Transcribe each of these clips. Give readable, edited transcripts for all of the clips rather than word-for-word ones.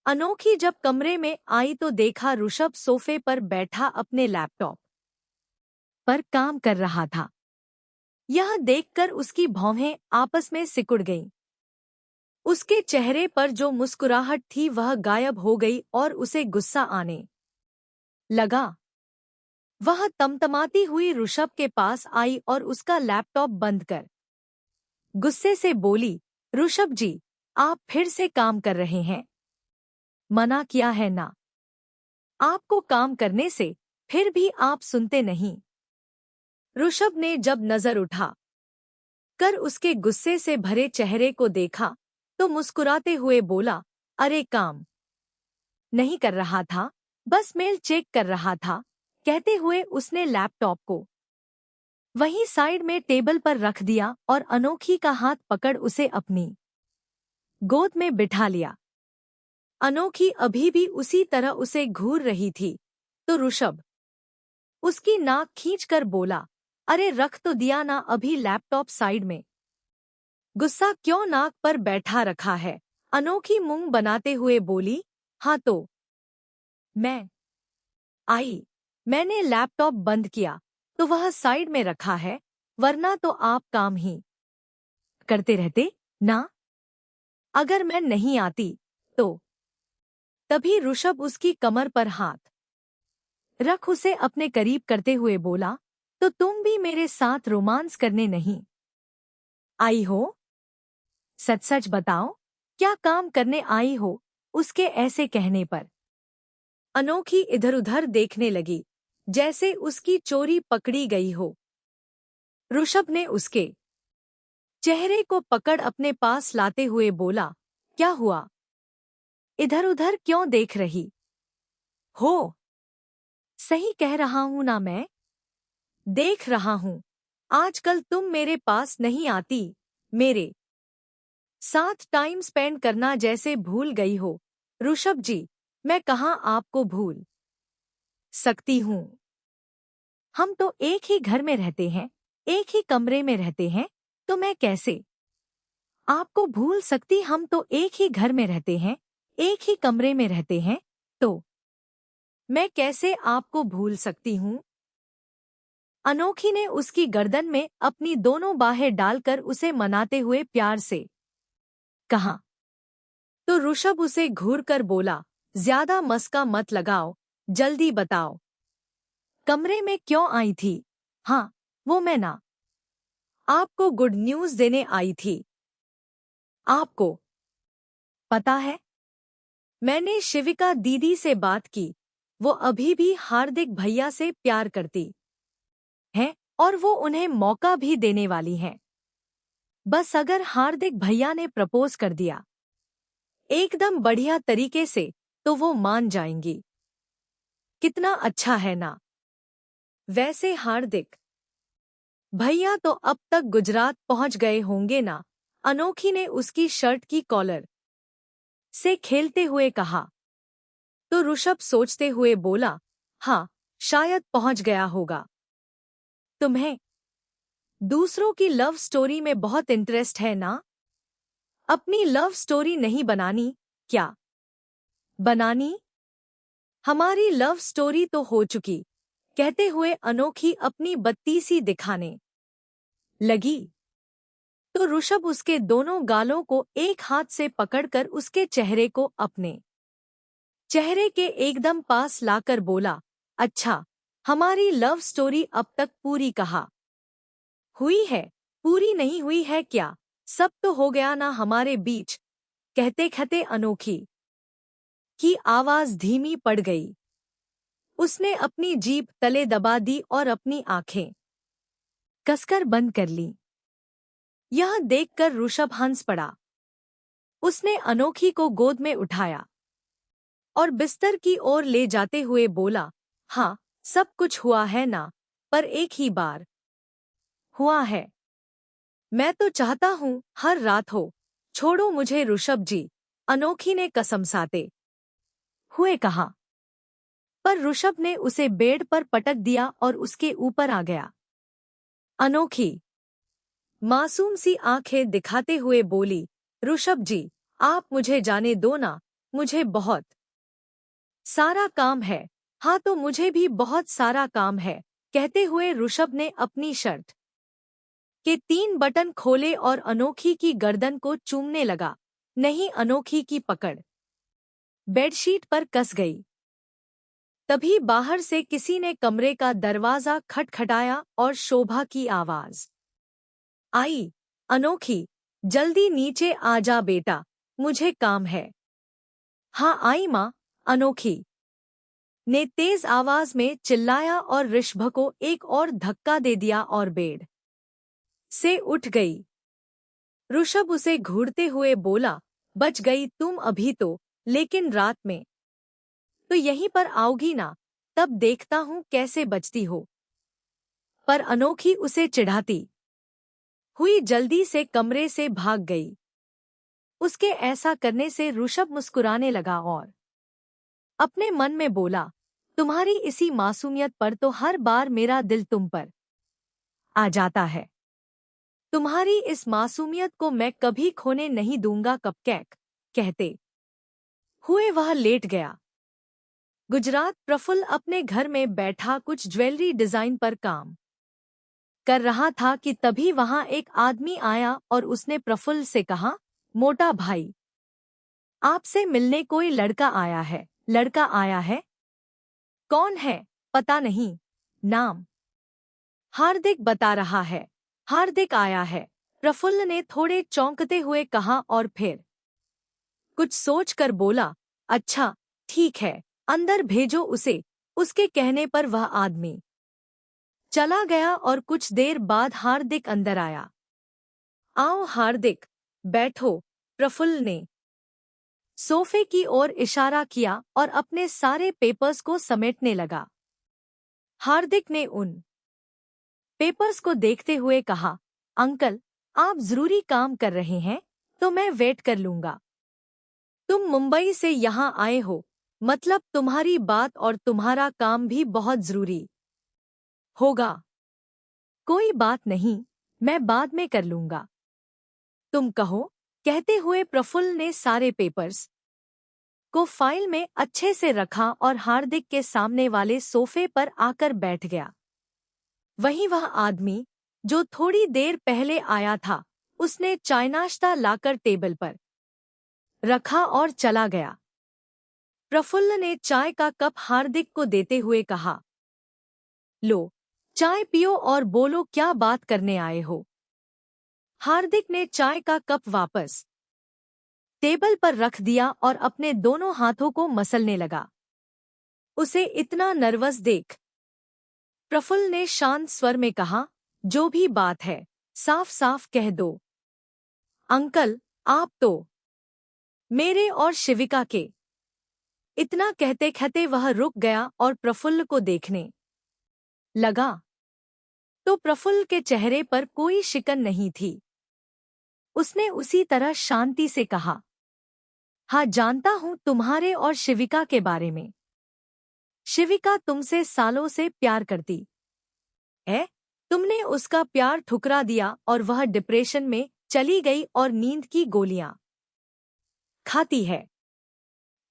अनोखी जब कमरे में आई तो देखा ऋषभ सोफे पर बैठा अपने लैपटॉप पर काम कर रहा था। यह देखकर उसकी भौहें आपस में सिकुड़ गईं। उसके चेहरे पर जो मुस्कुराहट थी वह गायब हो गई और उसे गुस्सा आने लगा। वह तमतमाती हुई ऋषभ के पास आई और उसका लैपटॉप बंद कर गुस्से से बोली, ऋषभ जी, आप फिर से काम कर रहे हैं। मना किया है ना आपको काम करने से, फिर भी आप सुनते नहीं। ऋषभ ने जब नजर उठा कर उसके गुस्से से भरे चेहरे को देखा तो मुस्कुराते हुए बोला, अरे काम नहीं कर रहा था, बस मेल चेक कर रहा था। कहते हुए उसने लैपटॉप को वहीं साइड में टेबल पर रख दिया और अनोखी का हाथ पकड़ उसे अपनी गोद में बिठा लिया। अनोखी अभी भी उसी तरह उसे घूर रही थी तो ऋषभ उसकी नाक खींचकर बोला, अरे रख तो दिया ना अभी लैपटॉप साइड में। गुस्सा क्यों नाक पर बैठा रखा है? अनोखी मुंह बनाते हुए बोली, हाँ तो मैं मैंने लैपटॉप बंद किया तो वह साइड में रखा है, वरना तो आप काम ही करते रहते ना। अगर मैं नहीं आती तो। तभी ऋषभ उसकी कमर पर हाथ रख उसे अपने करीब करते हुए बोला, तो तुम भी मेरे साथ रोमांस करने नहीं आई हो? सच सच बताओ, क्या काम करने आई हो? उसके ऐसे कहने पर अनोखी इधर-उधर देखने लगी, जैसे उसकी चोरी पकड़ी गई हो। ऋषभ ने उसके चेहरे को पकड़ अपने पास लाते हुए बोला, क्या हुआ? इधर-उधर क्यों देख रही हो? सही कह रहा हूं ना मैं? देख रहा हूं, आजकल तुम मेरे पास नहीं आती, मेरे साथ टाइम स्पेंड करना जैसे भूल गई हो। ऋषभ जी, मैं कहाँ आपको भूल सकती हूँ। हम तो एक ही घर में रहते हैं, एक ही कमरे में रहते हैं, तो मैं कैसे आपको भूल सकती? हम तो एक ही घर में रहते हैं, एक ही कमरे में रहते हैं, तो मैं कैसे आपको भूल सकती हूँ? अनोखी ने उसकी गर्दन में अपनी दोनों बाहें डालकर उसे मनाते हुए प्यार से कहा। तो ऋषभ उसे घूरकर बोला, ज्यादा मस्का मत लगाओ, जल्दी बताओ, कमरे में क्यों आई थी? हाँ, वो मैं ना आपको गुड न्यूज देने आई थी। आपको पता है, मैंने शिविका दीदी से बात की, वो अभी भी हार्दिक भैया से प्यार करती है और वो उन्हें मौका भी देने वाली है। बस अगर हार्दिक भैया ने प्रपोज कर दिया एकदम बढ़िया तरीके से तो वो मान जाएंगी। कितना अच्छा है ना? वैसे हार्दिक भैया तो अब तक गुजरात पहुंच गए होंगे ना? अनोखी ने उसकी शर्ट की कॉलर से खेलते हुए कहा। तो ऋषभ सोचते हुए बोला, हाँ, शायद पहुंच गया होगा। तुम्हें दूसरों की लव स्टोरी में बहुत इंटरेस्ट है ना? अपनी लव स्टोरी नहीं बनानी क्या? बनानी? हमारी लव स्टोरी तो हो चुकी। कहते हुए अनोखी अपनी बत्ती सी दिखाने लगी तो ऋषभ उसके दोनों गालों को एक हाथ से पकड़कर उसके चेहरे को अपने चेहरे के एकदम पास लाकर बोला, अच्छा, हमारी लव स्टोरी अब तक पूरी कहा हुई है? पूरी नहीं हुई है क्या? सब तो हो गया ना हमारे बीच? कहते कहते अनोखी की आवाज धीमी पड़ गई। उसने अपनी जीभ तले दबा दी और अपनी आंखें कसकर बंद कर ली। यह देखकर ऋषभ हंस पड़ा। उसने अनोखी को गोद में उठाया और बिस्तर की ओर ले जाते हुए बोला, हाँ, सब कुछ हुआ है ना, पर एक ही बार हुआ है। मैं तो चाहता हूँ हर रात हो। छोड़ो मुझे ऋषभ जी, अनोखी ने कसमसाते हुए कहा। पर ऋषभ ने उसे बेड पर पटक दिया और उसके ऊपर आ गया। अनोखी मासूम सी आंखें दिखाते हुए बोली, ऋषभ जी, आप मुझे जाने दो ना, मुझे बहुत सारा काम है। हाँ तो मुझे भी बहुत सारा काम है, कहते हुए ऋषभ ने अपनी शर्ट के 3 बटन खोले और अनोखी की गर्दन को चूमने लगा। नहीं, अनोखी की पकड़ बेडशीट पर कस गई। तभी बाहर से किसी ने कमरे का दरवाजा खटखटाया और शोभा की आवाज आई, अनोखी, जल्दी नीचे आ जा बेटा, मुझे काम है। हाँ आई माँ, अनोखी ने तेज आवाज में चिल्लाया और ऋषभ को एक और धक्का दे दिया और बेड से उठ गई। ऋषभ उसे घूरते हुए बोला, बच गई तुम अभी तो, लेकिन रात में तो यहीं पर आओगी ना, तब देखता हूँ कैसे बचती हो। पर अनोखी उसे चिढ़ाती हुई जल्दी से कमरे से भाग गई। उसके ऐसा करने से ऋषभ मुस्कुराने लगा और अपने मन में बोला, तुम्हारी इसी मासूमियत पर तो हर बार मेरा दिल तुम पर आ जाता है। तुम्हारी इस मासूमियत को मैं कभी खोने नहीं दूंगा कपकेक, कहते हुए वह लेट गया। गुजरात प्रफुल्ल अपने घर में बैठा कुछ ज्वेलरी डिजाइन पर काम कर रहा था कि तभी वहां एक आदमी आया और उसने प्रफुल्ल से कहा, मोटा भाई, आपसे मिलने कोई लड़का आया है। लड़का आया है? कौन है? पता नहीं, नाम हार्दिक बता रहा है। हार्दिक आया है, प्रफुल्ल ने थोड़े चौंकते हुए कहा और फिर कुछ सोचकर बोला, अच्छा ठीक है, अंदर भेजो उसे। उसके कहने पर वह आदमी चला गया और कुछ देर बाद हार्दिक अंदर आया। आओ हार्दिक, बैठो, प्रफुल्ल ने सोफे की ओर इशारा किया और अपने सारे पेपर्स को समेटने लगा। हार्दिक ने उन पेपर्स को देखते हुए कहा, अंकल, आप जरूरी काम कर रहे हैं तो मैं वेट कर लूंगा। तुम मुंबई से यहाँ आए हो, मतलब तुम्हारी बात और तुम्हारा काम भी बहुत जरूरी होगा। कोई बात नहीं, मैं बाद में कर लूंगा। तुम कहो, कहते हुए प्रफुल्ल ने सारे पेपर्स को फाइल में अच्छे से रखा और हार्दिक के सामने वाले सोफे पर आकर बैठ गया। वहीं वह आदमी जो थोड़ी देर पहले आया था, उसने चाय नाश्ता लाकर टेबल पर रखा और चला गया। प्रफुल्ल ने चाय का कप हार्दिक को देते हुए कहा, लो, चाय पियो और बोलो क्या बात करने आए हो। हार्दिक ने चाय का कप वापस टेबल पर रख दिया और अपने दोनों हाथों को मसलने लगा। उसे इतना नर्वस देख प्रफुल्ल ने शांत स्वर में कहा, जो भी बात है साफ साफ कह दो। अंकल, आप तो मेरे और शिविका के। इतना कहते कहते वह रुक गया और प्रफुल्ल को देखने लगा तो प्रफुल्ल के चेहरे पर कोई शिकन नहीं थी। उसने उसी तरह शांति से कहा, हाँ जानता हूं तुम्हारे और शिविका के बारे में। शिविका तुमसे सालों से प्यार करती है। तुमने उसका प्यार ठुकरा दिया और वह डिप्रेशन में चली गई और नींद की गोलियां खाती है।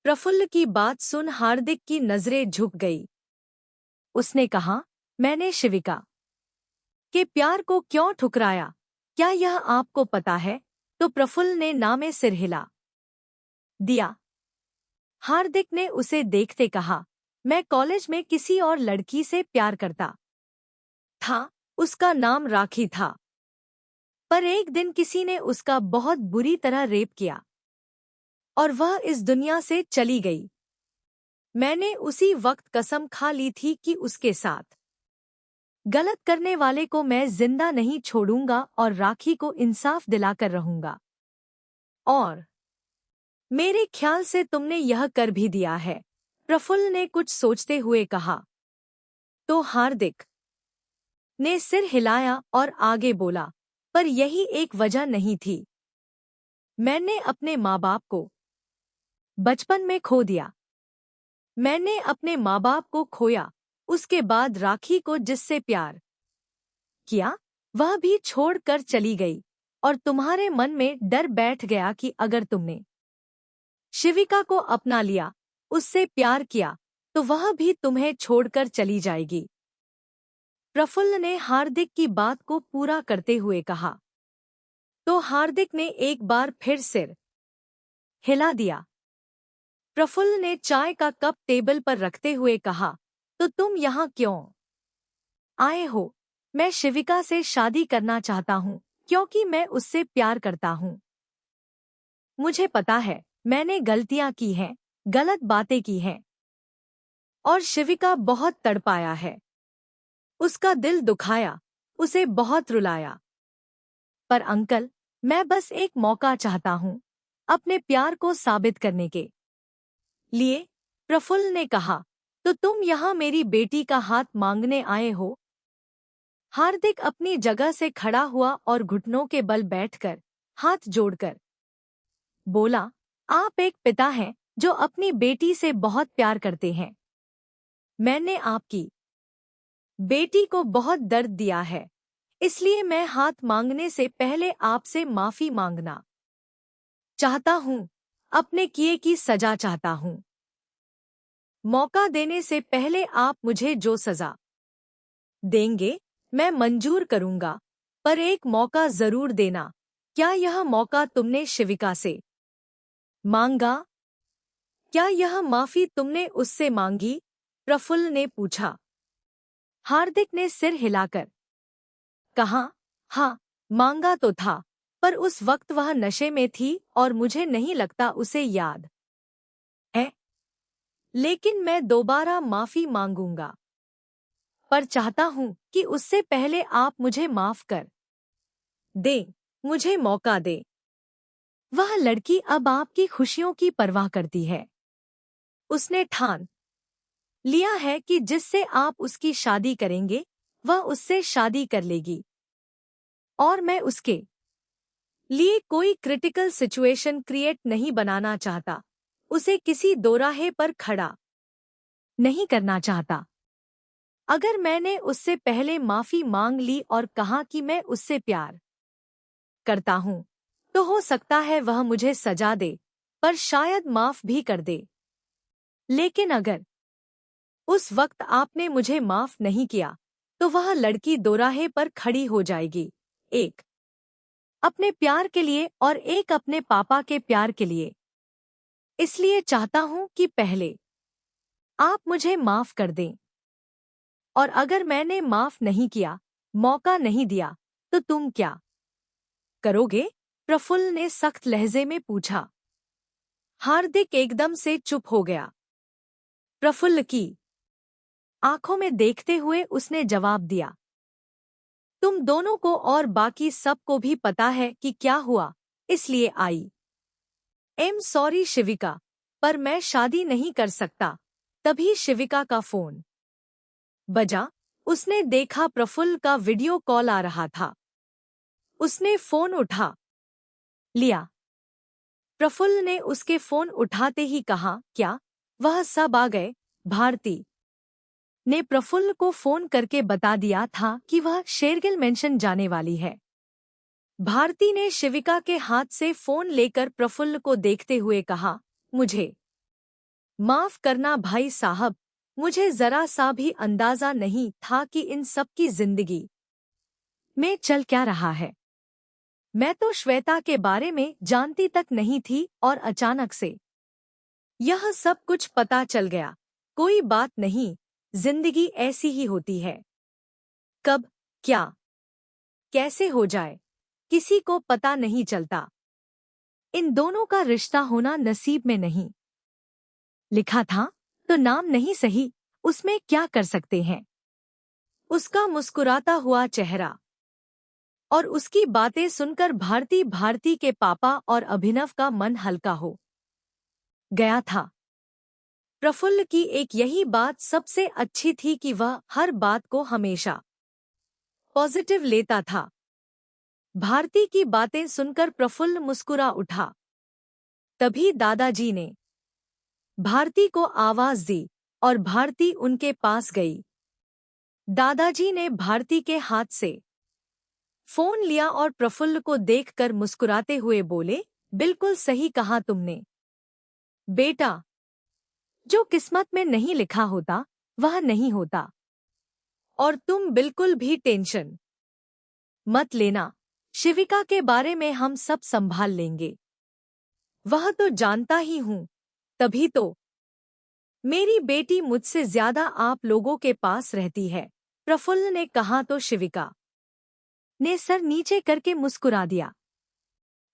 प्रफुल्ल की बात सुन हार्दिक की नजरें झुक गई। उसने कहा, मैंने शिविका के प्यार को क्यों ठुकराया, क्या यह आपको पता है? तो प्रफुल्ल ने ना में सिर हिला दिया। हार्दिक ने उसे देखते कहा, मैं कॉलेज में किसी और लड़की से प्यार करता था, उसका नाम राखी था। पर एक दिन किसी ने उसका बहुत बुरी तरह रेप किया और वह इस दुनिया से चली गई। मैंने उसी वक्त कसम खा ली थी कि उसके साथ गलत करने वाले को मैं जिंदा नहीं छोड़ूंगा और राखी को इंसाफ दिलाकर रहूंगा। और मेरे ख्याल से तुमने यह कर भी दिया है। प्रफुल्ल ने कुछ सोचते हुए कहा। तो हार्दिक ने सिर हिलाया और आगे बोला, पर यही एक वजह नहीं थी। मैंने अपने माँ बाप को बचपन में खो दिया। मैंने अपने माँ बाप को खोया, उसके बाद राखी को जिससे प्यार किया वह भी छोड़कर चली गई और तुम्हारे मन में डर बैठ गया कि अगर तुमने शिविका को अपना लिया, उससे प्यार किया, तो वह भी तुम्हें छोड़कर चली जाएगी। प्रफुल्ल ने हार्दिक की बात को पूरा करते हुए कहा। तो हार्दिक ने एक बार फिर सिर हिला दिया। प्रफुल्ल ने चाय का कप टेबल पर रखते हुए कहा, तो तुम यहाँ क्यों आए हो? मैं शिविका से शादी करना चाहता हूँ क्योंकि मैं उससे प्यार करता हूँ। मुझे पता है मैंने गलतियाँ की हैं, गलत बातें की हैं, और शिविका बहुत तड़पाया है। उसका दिल दुखाया, उसे बहुत रुलाया। पर अंकल, मैं बस एक मौका चाहता हूँ अपने प्यार को साबित करने के लिए, प्रफुल्ल ने कहा। तो तुम यहाँ मेरी बेटी का हाथ मांगने आए हो? हार्दिक अपनी जगह से खड़ा हुआ और घुटनों के बल बैठकर हाथ जोड़कर बोला, आप एक पिता हैं जो अपनी बेटी से बहुत प्यार करते हैं। मैंने आपकी बेटी को बहुत दर्द दिया है, इसलिए मैं हाथ मांगने से पहले आपसे माफी मांगना चाहता हूँ, अपने किए की सजा चाहता हूँ। मौका देने से पहले आप मुझे जो सजा देंगे मैं मंजूर करूंगा, पर एक मौका जरूर देना। क्या यह मौका तुमने शिविका से मांगा? क्या यह माफी तुमने उससे मांगी? प्रफुल्ल ने पूछा। हार्दिक ने सिर हिलाकर कहा, हाँ, मांगा तो था, पर उस वक्त वह नशे में थी और मुझे नहीं लगता उसे याद है। लेकिन मैं दोबारा माफी मांगूंगा, पर चाहता हूं कि उससे पहले आप मुझे माफ कर दे, मुझे मौका दे। वह लड़की अब आपकी खुशियों की परवाह करती है। उसने ठान लिया है कि जिससे आप उसकी शादी करेंगे वह उससे शादी कर लेगी, और मैं उसके लिए कोई क्रिटिकल सिचुएशन क्रिएट नहीं बनाना चाहता, उसे किसी दोराहे पर खड़ा नहीं करना चाहता। अगर मैंने उससे पहले माफी मांग ली और कहा कि मैं उससे प्यार करता हूँ, तो हो सकता है वह मुझे सजा दे, पर शायद माफ भी कर दे। लेकिन अगर उस वक्त आपने मुझे माफ नहीं किया, तो वह लड़की दोराहे पर खड़ी हो जाएगी, एक अपने प्यार के लिए और एक अपने पापा के प्यार के लिए। इसलिए चाहता हूं कि पहले आप मुझे माफ कर दें, और अगर मैंने माफ नहीं किया, मौका नहीं दिया, तो तुम क्या करोगे? प्रफुल्ल ने सख्त लहजे में पूछा। हार्दिक एकदम से चुप हो गया। प्रफुल्ल की आंखों में देखते हुए उसने जवाब दिया, तुम दोनों को और बाकी सबको भी पता है कि क्या हुआ, इसलिए आई एम सॉरी शिविका, पर मैं शादी नहीं कर सकता। तभी शिविका का फोन बजा। उसने देखा प्रफुल्ल का वीडियो कॉल आ रहा था। उसने फोन उठा लिया। प्रफुल्ल ने उसके फोन उठाते ही कहा, क्या वह सब आ गए? भारती ने प्रफुल्ल को फोन करके बता दिया था कि वह शेरगिल मेंशन जाने वाली है। भारती ने शिविका के हाथ से फोन लेकर प्रफुल्ल को देखते हुए कहा, मुझे माफ करना भाई साहब, मुझे जरा सा भी अंदाजा नहीं था कि इन सब की जिंदगी में चल क्या रहा है। मैं तो श्वेता के बारे में जानती तक नहीं थी और अचानक से यह सब कुछ पता चल गया। कोई बात नहीं, जिंदगी ऐसी ही होती है। कब क्या कैसे हो जाए किसी को पता नहीं चलता। इन दोनों का रिश्ता होना नसीब में नहीं लिखा था, तो नाम नहीं सही, उसमें क्या कर सकते हैं। उसका मुस्कुराता हुआ चेहरा और उसकी बातें सुनकर भारती के पापा और अभिनव का मन हल्का हो गया था। प्रफुल्ल की एक यही बात सबसे अच्छी थी कि वह हर बात को हमेशा पॉजिटिव लेता था। भारती की बातें सुनकर प्रफुल्ल मुस्कुरा उठा। तभी दादाजी ने भारती को आवाज दी और भारती उनके पास गई। दादाजी ने भारती के हाथ से फोन लिया और प्रफुल्ल को देखकर मुस्कुराते हुए बोले, बिल्कुल सही कहा तुमने। बेटा, जो किस्मत में नहीं लिखा होता वह नहीं होता, और तुम बिल्कुल भी टेंशन मत लेना। शिविका के बारे में हम सब संभाल लेंगे। वह तो जानता ही हूँ, तभी तो मेरी बेटी मुझसे ज्यादा आप लोगों के पास रहती है, प्रफुल्ल ने कहा तो शिविका ने सर नीचे करके मुस्कुरा दिया।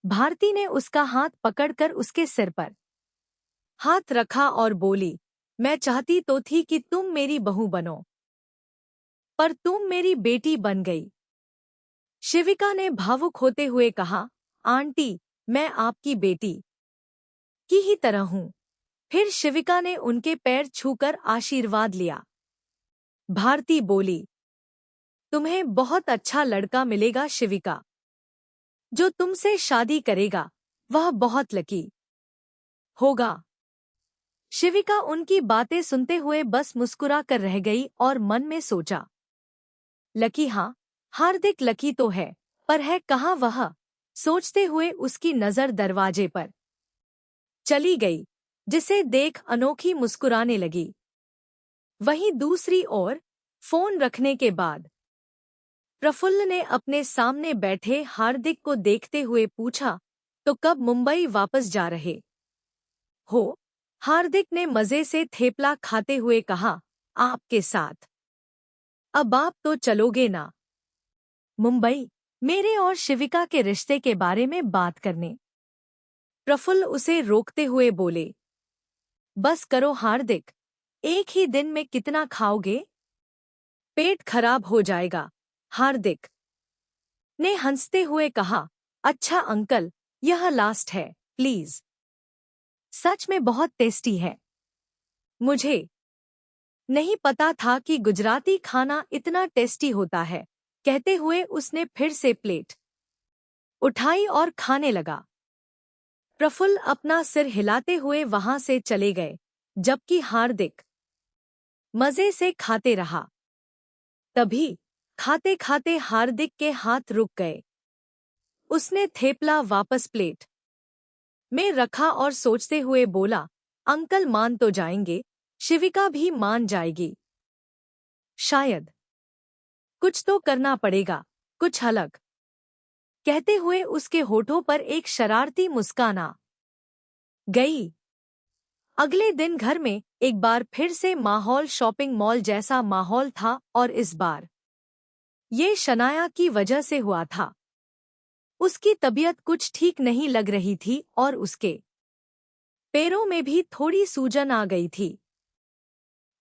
भारती ने उसका हाथ पकड़कर उसके सिर पर हाथ रखा और बोली, मैं चाहती तो थी कि तुम मेरी बहू बनो, पर तुम मेरी बेटी बन गई। शिविका ने भावुक होते हुए कहा, आंटी, मैं आपकी बेटी की ही तरह हूँ। फिर शिविका ने उनके पैर छूकर आशीर्वाद लिया। भारती बोली, तुम्हें बहुत अच्छा लड़का मिलेगा शिविका। जो तुमसे शादी करेगा वह बहुत लकी होगा। शिविका उनकी बातें सुनते हुए बस मुस्कुरा कर रह गई और मन में सोचा, लकी, हाँ, हार्दिक लकी तो है, पर है कहाँ वह। सोचते हुए उसकी नजर दरवाजे पर चली गई, जिसे देख अनोखी मुस्कुराने लगी। वहीं दूसरी ओर फोन रखने के बाद प्रफुल्ल ने अपने सामने बैठे हार्दिक को देखते हुए पूछा, तो कब मुंबई वापस जा रहे हो? हार्दिक ने मजे से थेपला खाते हुए कहा, आपके साथ। अब आप तो चलोगे ना मुंबई, मेरे और शिविका के रिश्ते के बारे में बात करने? प्रफुल्ल उसे रोकते हुए बोले, बस करो हार्दिक, एक ही दिन में कितना खाओगे? पेट खराब हो जाएगा। हार्दिक ने हंसते हुए कहा, अच्छा अंकल, यह लास्ट है, प्लीज। सच में बहुत टेस्टी है। मुझे नहीं पता था कि गुजराती खाना इतना टेस्टी होता है। कहते हुए उसने फिर से प्लेट उठाई और खाने लगा। प्रफुल्ल अपना सिर हिलाते हुए वहां से चले गए, जबकि हार्दिक मजे से खाते रहा। तभी खाते खाते हार्दिक के हाथ रुक गए। उसने थेपला वापस प्लेट में रखा और सोचते हुए बोला, अंकल मान तो जाएंगे, शिविका भी मान जाएगी। शायद कुछ तो करना पड़ेगा, कुछ अलग। कहते हुए उसके होठों पर एक शरारती मुस्कान आ गई। अगले दिन घर में एक बार फिर से माहौल शॉपिंग मॉल जैसा माहौल था, और इस बार ये शनाया की वजह से हुआ था। उसकी तबीयत कुछ ठीक नहीं लग रही थी और उसके पैरों में भी थोड़ी सूजन आ गई थी।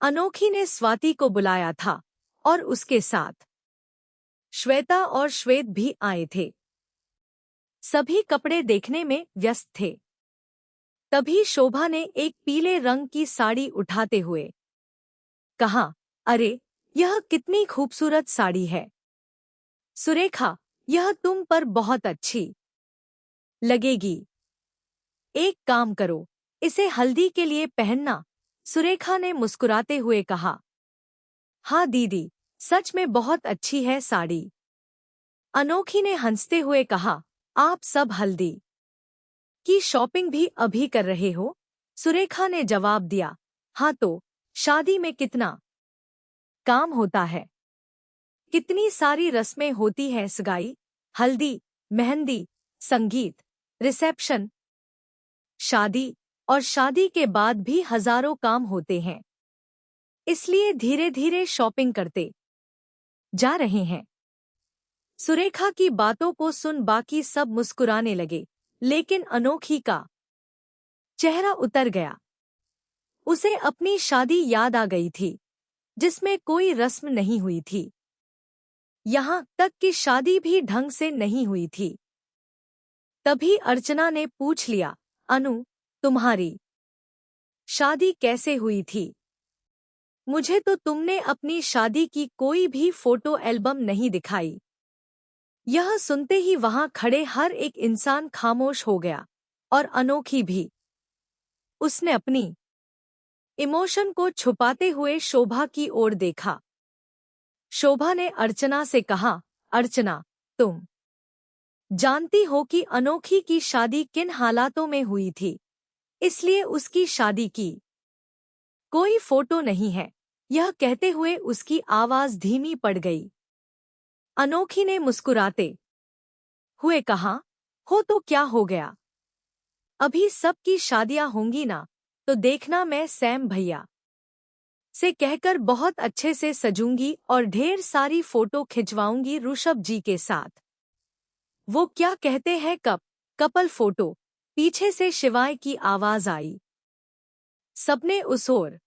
अनोखी ने स्वाति को बुलाया था और उसके साथ श्वेता और श्वेत भी आए थे। सभी कपड़े देखने में व्यस्त थे। तभी शोभा ने एक पीले रंग की साड़ी उठाते हुए कहा, अरे, यह कितनी खूबसूरत साड़ी है। सुरेखा, यह तुम पर बहुत अच्छी लगेगी। एक काम करो, इसे हल्दी के लिए पहनना। सुरेखा ने मुस्कुराते हुए कहा, हाँ दीदी, सच में बहुत अच्छी है साड़ी। अनोखी ने हंसते हुए कहा, आप सब हल्दी की शॉपिंग भी अभी कर रहे हो? सुरेखा ने जवाब दिया, हाँ तो शादी में कितना काम होता है, कितनी सारी रस्में होती है, सगाई, हल्दी, मेहंदी, संगीत, रिसेप्शन, शादी, और शादी के बाद भी हजारों काम होते हैं। इसलिए धीरे धीरे शॉपिंग करते जा रहे हैं। सुरेखा की बातों को सुन बाकी सब मुस्कुराने लगे, लेकिन अनोखी का चेहरा उतर गया। उसे अपनी शादी याद आ गई थी, जिसमें कोई रस्म नहीं हुई थी। यहाँ तक कि शादी भी ढंग से नहीं हुई थी। तभी अर्चना ने पूछ लिया, अनु, तुम्हारी शादी कैसे हुई थी? मुझे तो तुमने अपनी शादी की कोई भी फोटो एल्बम नहीं दिखाई। यह सुनते ही वहां खड़े हर एक इंसान खामोश हो गया, और अनोखी भी। उसने अपनी इमोशन को छुपाते हुए शोभा की ओर देखा। शोभा ने अर्चना से कहा, अर्चना, तुम जानती हो कि अनोखी की शादी किन हालातों में हुई थी? इसलिए उसकी शादी की कोई फोटो नहीं है। यह कहते हुए उसकी आवाज धीमी पड़ गई। अनोखी ने मुस्कुराते हुए कहा, हो तो क्या हो गया? अभी सबकी शादियां होंगी ना, तो देखना मैं सैम भैया से कहकर बहुत अच्छे से सजूंगी और ढेर सारी फोटो खिंचवाऊंगी ऋषभ जी के साथ। वो क्या कहते हैं कपल फोटो? पीछे से शिवाय की आवाज आई। सबने उस ओर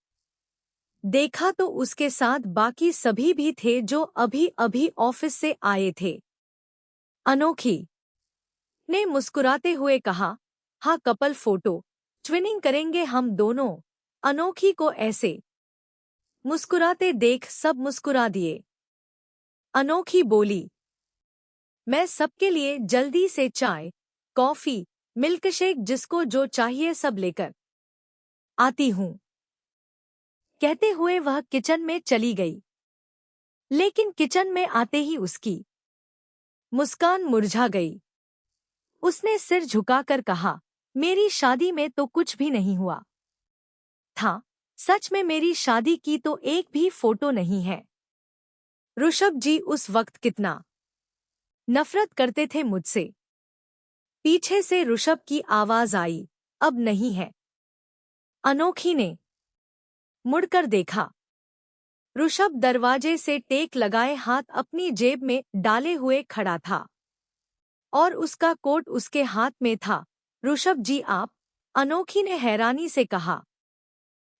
देखा तो उसके साथ बाकी सभी भी थे जो अभी अभी ऑफिस से आए थे। अनोखी ने मुस्कुराते हुए कहा, हाँ कपल फोटो, ट्विनिंग करेंगे हम दोनों। अनोखी को ऐसे मुस्कुराते देख सब मुस्कुरा दिए। अनोखी बोली, मैं सबके लिए जल्दी से चाय, कॉफी, मिल्कशेक जिसको जो चाहिए सब लेकर आती हूँ। कहते हुए वह किचन में चली गई। लेकिन किचन में आते ही उसकी मुस्कान मुरझा गई। उसने सिर झुकाकर कहा, मेरी शादी में तो कुछ भी नहीं हुआ था। सच में मेरी शादी की तो एक भी फोटो नहीं है। ऋषभ जी उस वक्त कितना नफरत करते थे मुझसे। पीछे से ऋषभ की आवाज आई, अब नहीं है। अनोखी ने मुड़कर देखा। ऋषभ दरवाजे से टेक लगाए हाथ अपनी जेब में डाले हुए खड़ा था और उसका कोट उसके हाथ में था। ऋषभ जी आप? अनोखी ने हैरानी से कहा।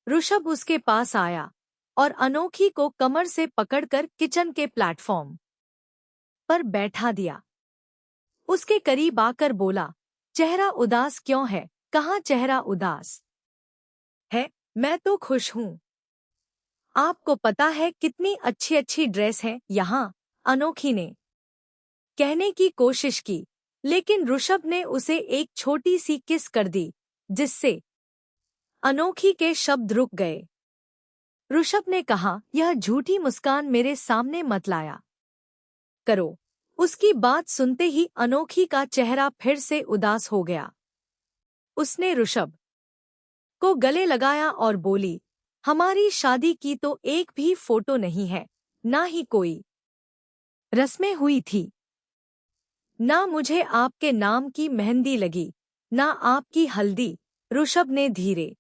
ऋषभ उसके पास आया और अनोखी को कमर से पकड़कर किचन के प्लेटफॉर्म पर बैठा दिया। उसके करीब आकर बोला, चेहरा उदास क्यों है? कहाँ चेहरा उदास है? मैं तो खुश हूँ। आपको पता है कितनी अच्छी अच्छी ड्रेस है यहाँ? अनोखी ने कहने की कोशिश की, लेकिन ऋषभ ने उसे एक छोटी सी किस कर दी, जिससे अनोखी के शब्द रुक गए। ऋषभ ने कहा, यह झूठी मुस्कान मेरे सामने मत लाया करो। उसकी बात सुनते ही अनोखी का चेहरा फिर से उदास हो गया। उसने ऋषभ को गले लगाया और बोली, हमारी शादी की तो एक भी फोटो नहीं है, ना ही कोई रस्में हुई थी, ना मुझे आपके नाम की मेहंदी लगी, ना आपकी हल्दी। ऋषभ ने धीरे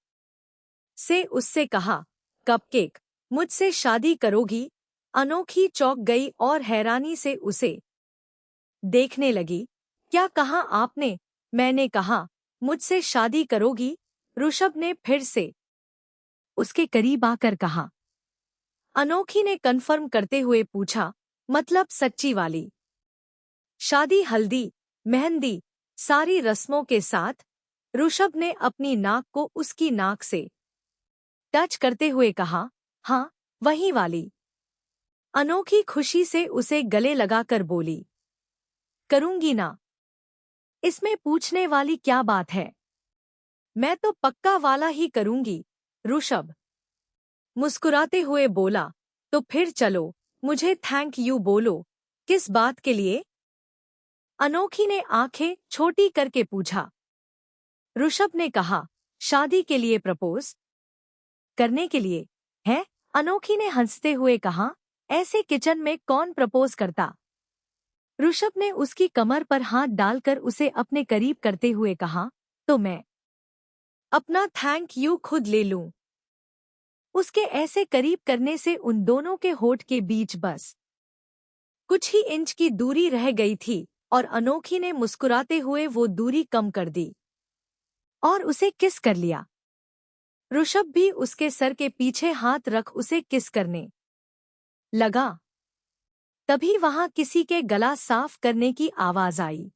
से उससे कहा, कपकेक, मुझसे शादी करोगी? अनोखी चौंक गई और हैरानी से उसे देखने लगी। क्या कहा आपने? मैंने कहा, मुझसे शादी करोगी? ऋषभ ने फिर से उसके करीब आकर कहा। अनोखी ने कन्फर्म करते हुए पूछा, मतलब सच्ची वाली शादी? हल्दी, मेहंदी, सारी रस्मों के साथ? ऋषभ ने अपनी नाक को उसकी नाक से टच करते हुए कहा, हाँ वही वाली। अनोखी खुशी से उसे गले लगाकर बोली, करूंगी ना, इसमें पूछने वाली क्या बात है? मैं तो पक्का वाला ही करूंगी। ऋषभ मुस्कुराते हुए बोला, तो फिर चलो, मुझे थैंक यू बोलो। किस बात के लिए? अनोखी ने आंखें छोटी करके पूछा। ऋषभ ने कहा, शादी के लिए प्रपोज करने के लिए है। अनोखी ने हंसते हुए कहा, ऐसे किचन में कौन प्रपोज करता? ऋषभ ने उसकी कमर पर हाथ डालकर उसे अपने करीब करते हुए कहा, तो मैं अपना थैंक यू खुद ले लूं। उसके ऐसे करीब करने से उन दोनों के होठ के बीच बस कुछ ही इंच की दूरी रह गई थी और अनोखी ने मुस्कुराते हुए वो दूरी कम कर दी और उसे किस कर लिया। ऋषभ भी उसके सर के पीछे हाथ रख उसे किस करने लगा। तभी वहां किसी के गला साफ करने की आवाज आई।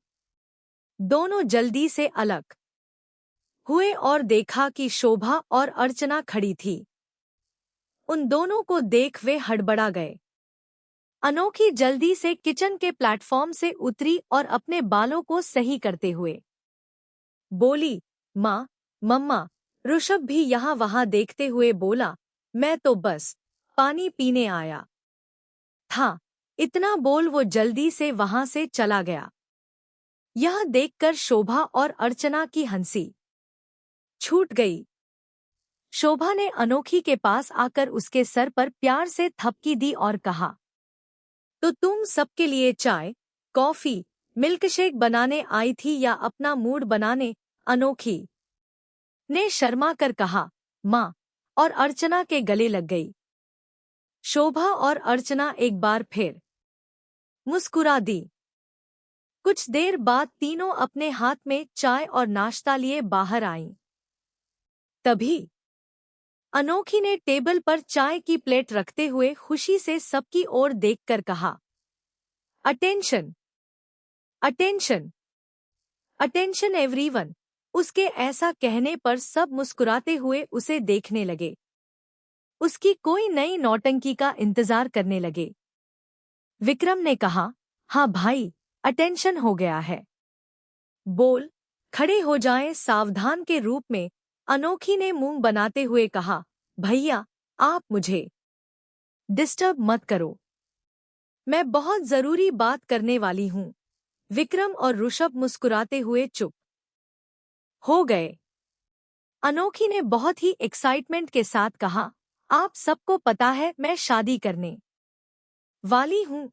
दोनों जल्दी से अलग हुए और देखा कि शोभा और अर्चना खड़ी थी। उन दोनों को देख वे हड़बड़ा गए। अनोखी जल्दी से किचन के प्लेटफॉर्म से उतरी और अपने बालों को सही करते हुए बोली, माँ, मम्मा। ऋषभ भी यहाँ वहाँ देखते हुए बोला, मैं तो बस पानी पीने आया था। इतना बोल वो जल्दी से वहां से चला गया। यह देखकर शोभा और अर्चना की हंसी छूट गई। शोभा ने अनोखी के पास आकर उसके सर पर प्यार से थपकी दी और कहा, तो तुम सबके लिए चाय, कॉफी, मिल्कशेक बनाने आई थी या अपना मूड बनाने? अनोखी ने शर्मा कर कहा, माँ, और अर्चना के गले लग गई। शोभा और अर्चना एक बार फिर मुस्कुरा दी। कुछ देर बाद तीनों अपने हाथ में चाय और नाश्ता लिए बाहर आईं। तभी अनोखी ने टेबल पर चाय की प्लेट रखते हुए खुशी से सबकी ओर देखकर कहा, अटेंशन, अटेंशन, अटेंशन एवरीवन। उसके ऐसा कहने पर सब मुस्कुराते हुए उसे देखने लगे। उसकी कोई नई नौटंकी का इंतजार करने लगे। विक्रम ने कहा, हाँ भाई, अटेंशन हो गया है। बोल, खड़े हो जाएं। सावधान के रूप में अनोखी ने मुंह बनाते हुए कहा, भैया, आप मुझे डिस्टर्ब मत करो, मैं बहुत जरूरी बात करने वाली हूं। विक्रम और ऋषभ मुस्कुराते हुए चुप हो गए। अनोखी ने बहुत ही एक्साइटमेंट के साथ कहा, आप सबको पता है मैं शादी करने वाली हूं।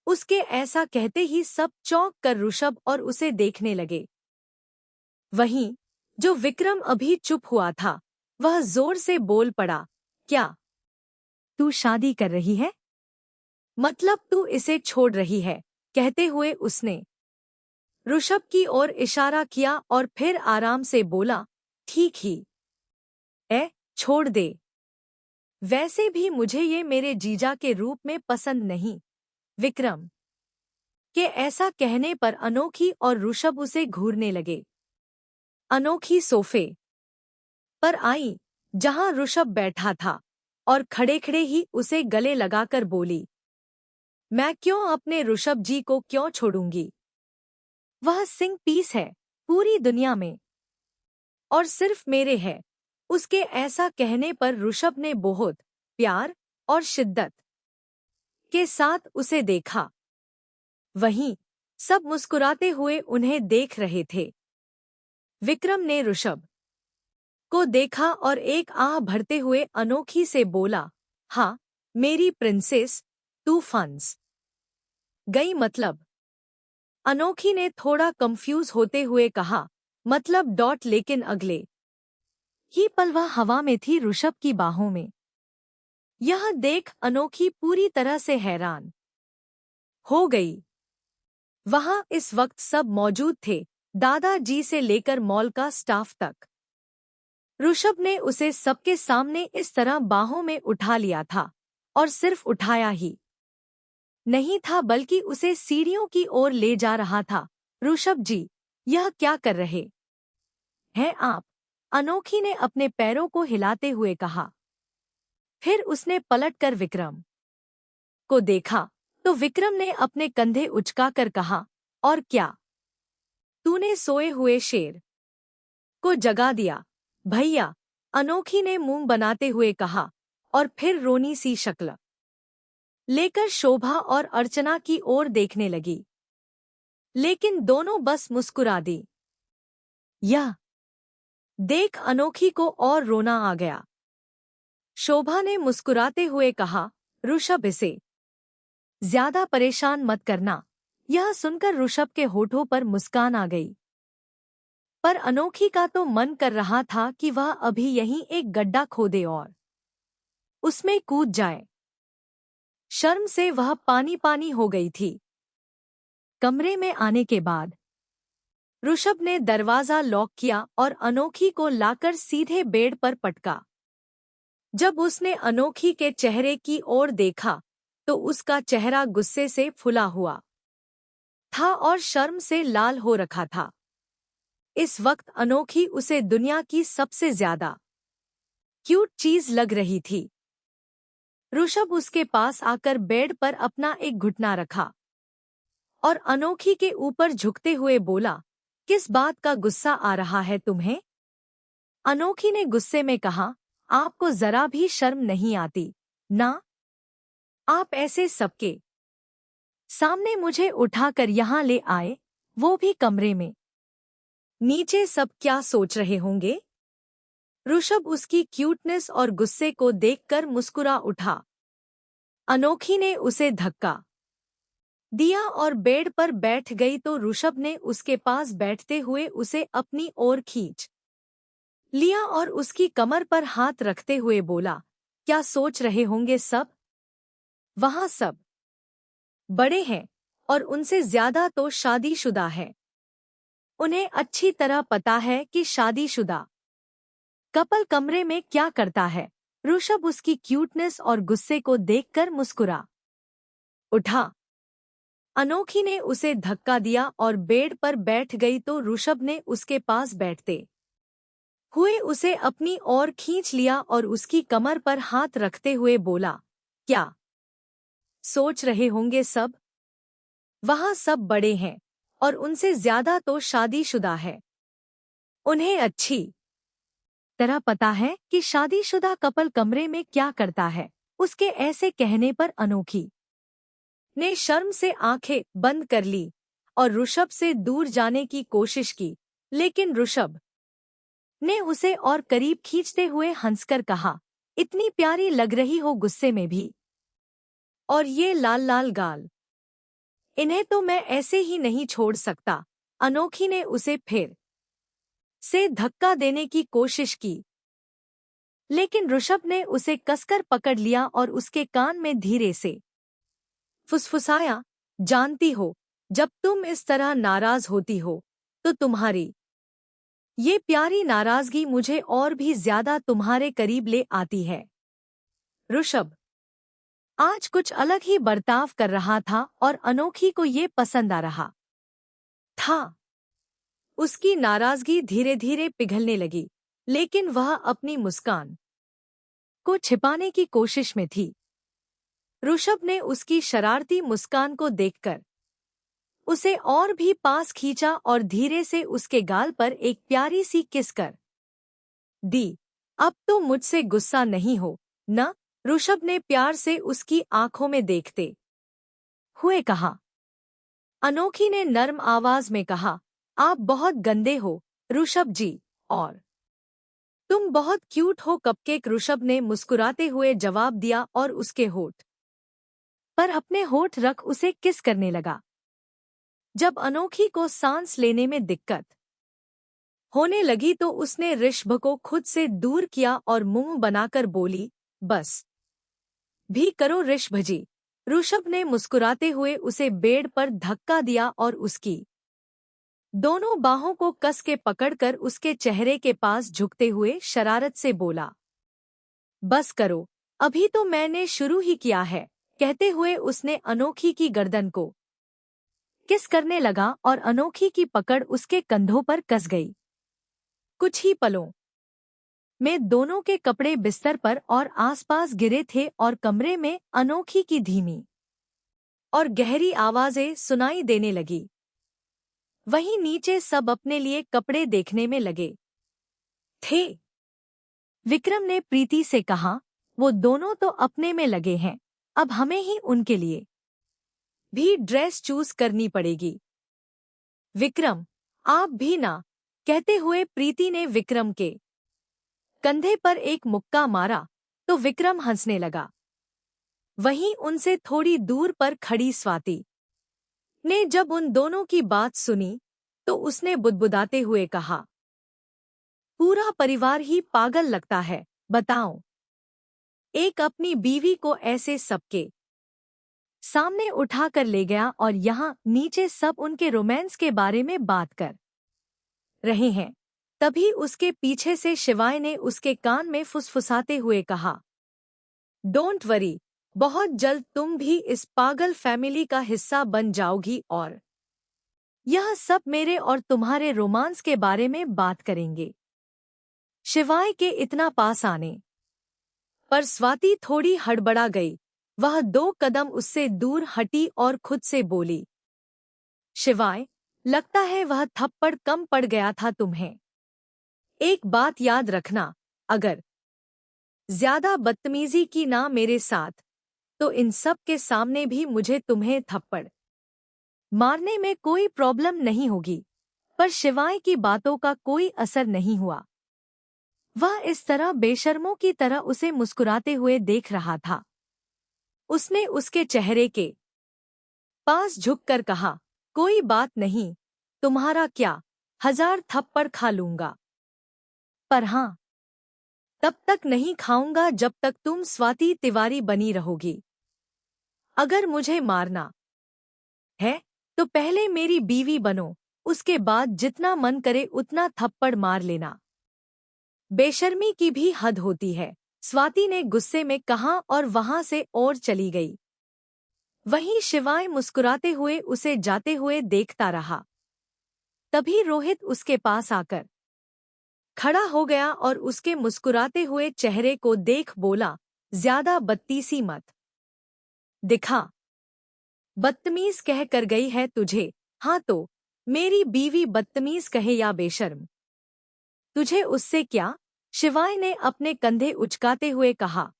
उसके ऐसा कहते ही सब चौंक कर ऋषभ और उसे देखने लगे। वहीं जो विक्रम अभी चुप हुआ था, वह जोर से बोल पड़ा, क्या तू शादी कर रही है? मतलब तू इसे छोड़ रही है? कहते हुए उसने ऋषभ की ओर इशारा किया और फिर आराम से बोला, ठीक ही छोड़ दे। वैसे भी मुझे ये मेरे जीजा के रूप में पसंद नहीं। विक्रम के ऐसा कहने पर अनोखी और ऋषभ उसे घूरने लगे। अनोखी सोफे पर आई जहां ऋषभ बैठा था और खड़े खड़े ही उसे गले लगाकर बोली, मैं क्यों अपने ऋषभ जी को क्यों छोड़ूंगी? वह सिंह पीस है पूरी दुनिया में और सिर्फ मेरे है। उसके ऐसा कहने पर ऋषभ ने बहुत प्यार और शिद्दत के साथ उसे देखा। वहीं सब मुस्कुराते हुए उन्हें देख रहे थे। विक्रम ने ऋषभ को देखा और एक आह भरते हुए अनोखी से बोला, हाँ मेरी प्रिंसेस, तू फंस गई मतलब? अनोखी ने थोड़ा कंफ्यूज होते हुए कहा, मतलब डॉट। लेकिन अगले ही पल वह हवा में थी ऋषभ की बाहों में। यह देख अनोखी पूरी तरह से हैरान हो गई। वहां इस वक्त सब मौजूद थे, दादाजी से लेकर मॉल का स्टाफ तक। ऋषभ ने उसे सबके सामने इस तरह बाहों में उठा लिया था, और सिर्फ उठाया ही नहीं था बल्कि उसे सीढ़ियों की ओर ले जा रहा था। ऋषभ जी, यह क्या कर रहे हैं आप? अनोखी ने अपने पैरों को हिलाते हुए कहा। फिर उसने पलटकर विक्रम को देखा तो विक्रम ने अपने कंधे उचकाकर कहा, और क्या तूने सोए हुए शेर को जगा दिया? भैया, अनोखी ने मुंह बनाते हुए कहा और फिर रोनी सी शक्ल लेकर शोभा और अर्चना की ओर देखने लगी। लेकिन दोनों बस मुस्कुरा दी। यह देख अनोखी को और रोना आ गया। शोभा ने मुस्कुराते हुए कहा, ऋषभ, इसे ज्यादा परेशान मत करना। यह सुनकर ऋषभ के होठों पर मुस्कान आ गई। पर अनोखी का तो मन कर रहा था कि वह अभी यहीं एक गड्ढा खोदे और उसमें कूद जाए। शर्म से वह पानी पानी हो गई थी। कमरे में आने के बाद ऋषभ ने दरवाजा लॉक किया और अनोखी को लाकर सीधे बेड पर पटका। जब उसने अनोखी के चेहरे की ओर देखा तो उसका चेहरा गुस्से से फुला हुआ था और शर्म से लाल हो रखा था। इस वक्त अनोखी उसे दुनिया की सबसे ज्यादा क्यूट चीज लग रही थी। ऋषभ उसके पास आकर बेड पर अपना एक घुटना रखा और अनोखी के ऊपर झुकते हुए बोला, किस बात का गुस्सा आ रहा है तुम्हें? अनोखी ने गुस्से में कहा, आपको जरा भी शर्म नहीं आती ना? आप ऐसे सबके सामने मुझे उठाकर यहाँ ले आए, वो भी कमरे में। नीचे सब क्या सोच रहे होंगे? ऋषभ उसकी क्यूटनेस और गुस्से को देखकर मुस्कुरा उठा। अनोखी ने उसे धक्का दिया और बेड पर बैठ गई तो ऋषभ ने उसके पास बैठते हुए उसे अपनी ओर खींच लिया और उसकी कमर पर हाथ रखते हुए बोला, क्या सोच रहे होंगे सब? वहां सब बड़े हैं और उनसे ज्यादा तो शादीशुदा है। उन्हें अच्छी तरह पता है कि शादीशुदा कपल कमरे में क्या करता है। ऋषभ उसकी क्यूटनेस और गुस्से को देखकर मुस्कुरा उठा। अनोखी ने उसे धक्का दिया और बेड पर बैठ गई तो ऋषभ ने उसके पास बैठते हुए उसे अपनी ओर खींच लिया और उसकी कमर पर हाथ रखते हुए बोला, क्या सोच रहे होंगे सब? वहां सब बड़े हैं और उनसे ज्यादा तो शादीशुदा है। उन्हें अच्छी तरह पता है कि शादीशुदा कपल कमरे में क्या करता है। उसके ऐसे कहने पर अनोखी ने शर्म से आंखें बंद कर ली और ऋषभ से दूर जाने की कोशिश की, लेकिन ऋषभ ने उसे और करीब खींचते हुए हंसकर कहा, इतनी प्यारी लग रही हो गुस्से में भी, और ये लाल लाल गाल, इन्हें तो मैं ऐसे ही नहीं छोड़ सकता। अनोखी ने उसे फिर से धक्का देने की कोशिश की, लेकिन ऋषभ ने उसे कसकर पकड़ लिया और उसके कान में धीरे से फुसफुसाया, जानती हो, जब तुम इस तरह नाराज होती हो तो तुम्हारी ये प्यारी नाराजगी मुझे और भी ज्यादा तुम्हारे करीब ले आती है। ऋषभ आज कुछ अलग ही बर्ताव कर रहा था और अनोखी को ये पसंद आ रहा था। उसकी नाराजगी धीरे धीरे पिघलने लगी, लेकिन वह अपनी मुस्कान को छिपाने की कोशिश में थी। ऋषभ ने उसकी शरारती मुस्कान को देखकर उसे और भी पास खींचा और धीरे से उसके गाल पर एक प्यारी सी किस कर दी। अब तो मुझसे गुस्सा नहीं हो न? ऋषभ ने प्यार से उसकी आंखों में देखते हुए कहा। अनोखी ने नर्म आवाज में कहा, आप बहुत गंदे हो ऋषभ जी, और तुम बहुत क्यूट हो कपकेक। ऋषभ ने मुस्कुराते हुए जवाब दिया और उसके होठ पर अपने होठ रख उसे किस करने लगा। जब अनोखी को सांस लेने में दिक्कत होने लगी तो उसने ऋषभ को खुद से दूर किया और मुंह बनाकर बोली, बस भी करो ऋषभ जी। ऋषभ ने मुस्कुराते हुए उसे बेड पर धक्का दिया और उसकी दोनों बाहों को कस के पकड़कर उसके चेहरे के पास झुकते हुए शरारत से बोला, बस करो, अभी तो मैंने शुरू ही किया है। कहते हुए उसने अनोखी की गर्दन को किस करने लगा और अनोखी की पकड़ उसके कंधों पर कस गई। कुछ ही पलों में दोनों के कपड़े बिस्तर पर और आसपास गिरे थे और कमरे में अनोखी की धीमी और गहरी आवाजें सुनाई देने लगी। वहीं नीचे सब अपने लिए कपड़े देखने में लगे थे। विक्रम ने प्रीति से कहा, वो दोनों तो अपने में लगे हैं, अब हमें ही उनके लिए भी ड्रेस चूज करनी पड़ेगी। विक्रम, आप भी ना? कहते हुए प्रीति ने विक्रम के कंधे पर एक मुक्का मारा तो विक्रम हंसने लगा। वहीं उनसे थोड़ी दूर पर खड़ी स्वाति ने जब उन दोनों की बात सुनी तो उसने बुदबुदाते हुए कहा, पूरा परिवार ही पागल लगता है, बताओ, एक अपनी बीवी को ऐसे सबके सामने उठाकर ले गया और यहाँ नीचे सब उनके रोमांस के बारे में बात कर रहे हैं। तभी उसके पीछे से शिवाय ने उसके कान में फुसफुसाते हुए कहा, डोंट वरी, बहुत जल्द तुम भी इस पागल फैमिली का हिस्सा बन जाओगी और यह सब मेरे और तुम्हारे रोमांस के बारे में बात करेंगे। शिवाय के इतना पास आने पर स्वाति थोड़ी हड़बड़ा गई। वह 2 कदम उससे दूर हटी और खुद से बोली, शिवाय, लगता है वह थप्पड़ कम पड़ गया था तुम्हें। एक बात याद रखना, अगर ज्यादा बदतमीजी की ना मेरे साथ तो इन सब के सामने भी मुझे तुम्हें थप्पड़ मारने में कोई प्रॉब्लम नहीं होगी। पर शिवाय की बातों का कोई असर नहीं हुआ। वह इस तरह बेशर्मों की तरह उसे मुस्कुराते हुए देख रहा था। उसने उसके चेहरे के पास झुककर कहा, कोई बात नहीं, तुम्हारा क्या, 1000 थप्पड़ खा लूंगा, पर हाँ, तब तक नहीं खाऊंगा जब तक तुम स्वाति तिवारी बनी रहोगी। अगर मुझे मारना है तो पहले मेरी बीवी बनो, उसके बाद जितना मन करे उतना थप्पड़ मार लेना। बेशर्मी की भी हद होती है, स्वाति ने गुस्से में कहा और वहां से और चली गई। वहीं शिवाय मुस्कुराते हुए उसे जाते हुए देखता रहा। तभी रोहित उसके पास आकर खड़ा हो गया और उसके मुस्कुराते हुए चेहरे को देख बोला, ज्यादा बत्तीसी मत दिखा। बदतमीज कह कर गई है तुझे, हाँ तो मेरी बीवी बदतमीज कहे या बेशर्म, तुझे उससे क्या? शिवाय ने अपने कंधे उचकाते हुए कहा।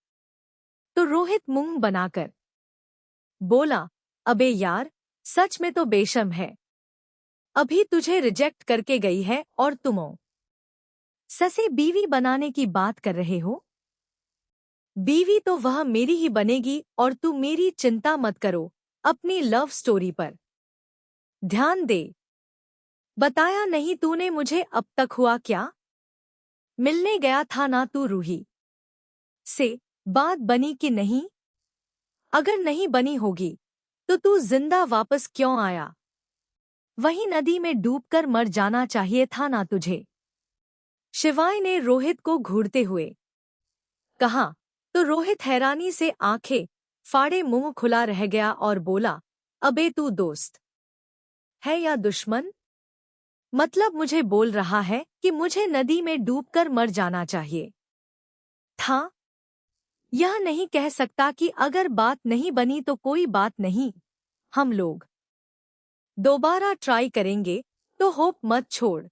तो रोहित मुंह बनाकर बोला, अबे यार, सच में तो बेशर्म है। अभी तुझे रिजेक्ट करके गई है और तुमो ससे बीवी बनाने की बात कर रहे हो? बीवी तो वह मेरी ही बनेगी और तू मेरी चिंता मत करो, अपनी लव स्टोरी पर ध्यान दे। बताया नहीं तूने मुझे अब तक हुआ क्या? मिलने गया था ना तू रूही से, बात बनी कि नहीं? अगर नहीं बनी होगी तो तू जिंदा वापस क्यों आया? वही नदी में डूबकर मर जाना चाहिए था ना तुझे? शिवाय ने रोहित को घूरते हुए कहा। तो रोहित हैरानी से आंखें फाड़े मुंह खुला रह गया और बोला, अबे तू दोस्त है या दुश्मन? मतलब मुझे बोल रहा है कि मुझे नदी में डूबकर मर जाना चाहिए था? यह नहीं कह सकता कि अगर बात नहीं बनी तो कोई बात नहीं, हम लोग दोबारा ट्राई करेंगे, तो होप मत छोड़।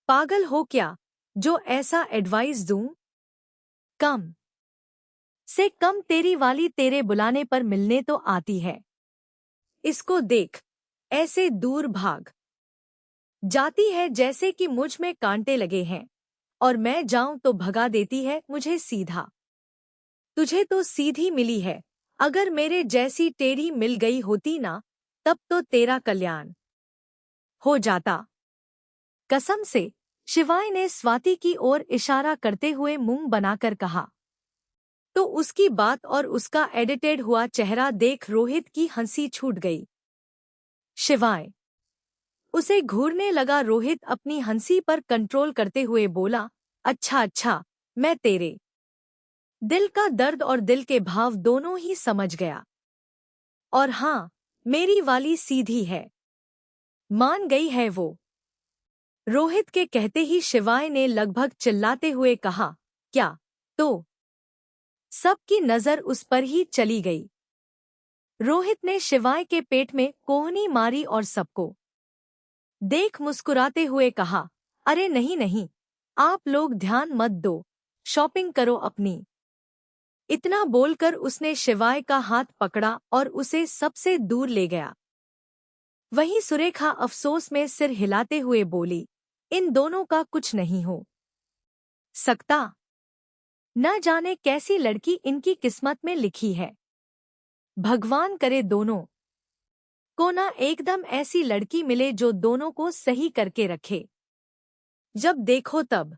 पागल हो क्या जो ऐसा एडवाइस दूं? कम से कम तेरी वाली तेरे बुलाने पर मिलने तो आती है। इसको देख, ऐसे दूर भाग जाती है जैसे कि मुझ में कांटे लगे हैं, और मैं जाऊं तो भगा देती है मुझे सीधा। तुझे तो सीधी मिली है, अगर मेरे जैसी टेढ़ी मिल गई होती ना, तब तो तेरा कल्याण हो जाता। कसम से, शिवाय ने स्वाति की ओर इशारा करते हुए मुंह बनाकर कहा। तो उसकी बात और उसका एडिटेड हुआ चेहरा देख रोहित की हंसी छूट गई। शिवाय उसे घूरने लगा। रोहित अपनी हंसी पर कंट्रोल करते हुए बोला, अच्छा अच्छा, मैं तेरे दिल का दर्द और दिल के भाव दोनों ही समझ गया। और हाँ, मेरी वाली सीधी है, मान गई है वो। रोहित के कहते ही शिवाय ने लगभग चिल्लाते हुए कहा, क्या? तो सबकी नजर उस पर ही चली गई। रोहित ने शिवाय के पेट में कोहनी मारी और सबको देख मुस्कुराते हुए कहा, अरे नहीं नहीं, आप लोग ध्यान मत दो, शॉपिंग करो अपनी। इतना बोलकर उसने शिवाय का हाथ पकड़ा और उसे सबसे दूर ले गया। वहीं सुरेखा अफसोस में सिर हिलाते हुए बोली, इन दोनों का कुछ नहीं हो सकता। न जाने कैसी लड़की इनकी किस्मत में लिखी है। भगवान करे दोनों को ना एकदम ऐसी लड़की मिले जो दोनों को सही करके रखे। जब देखो तब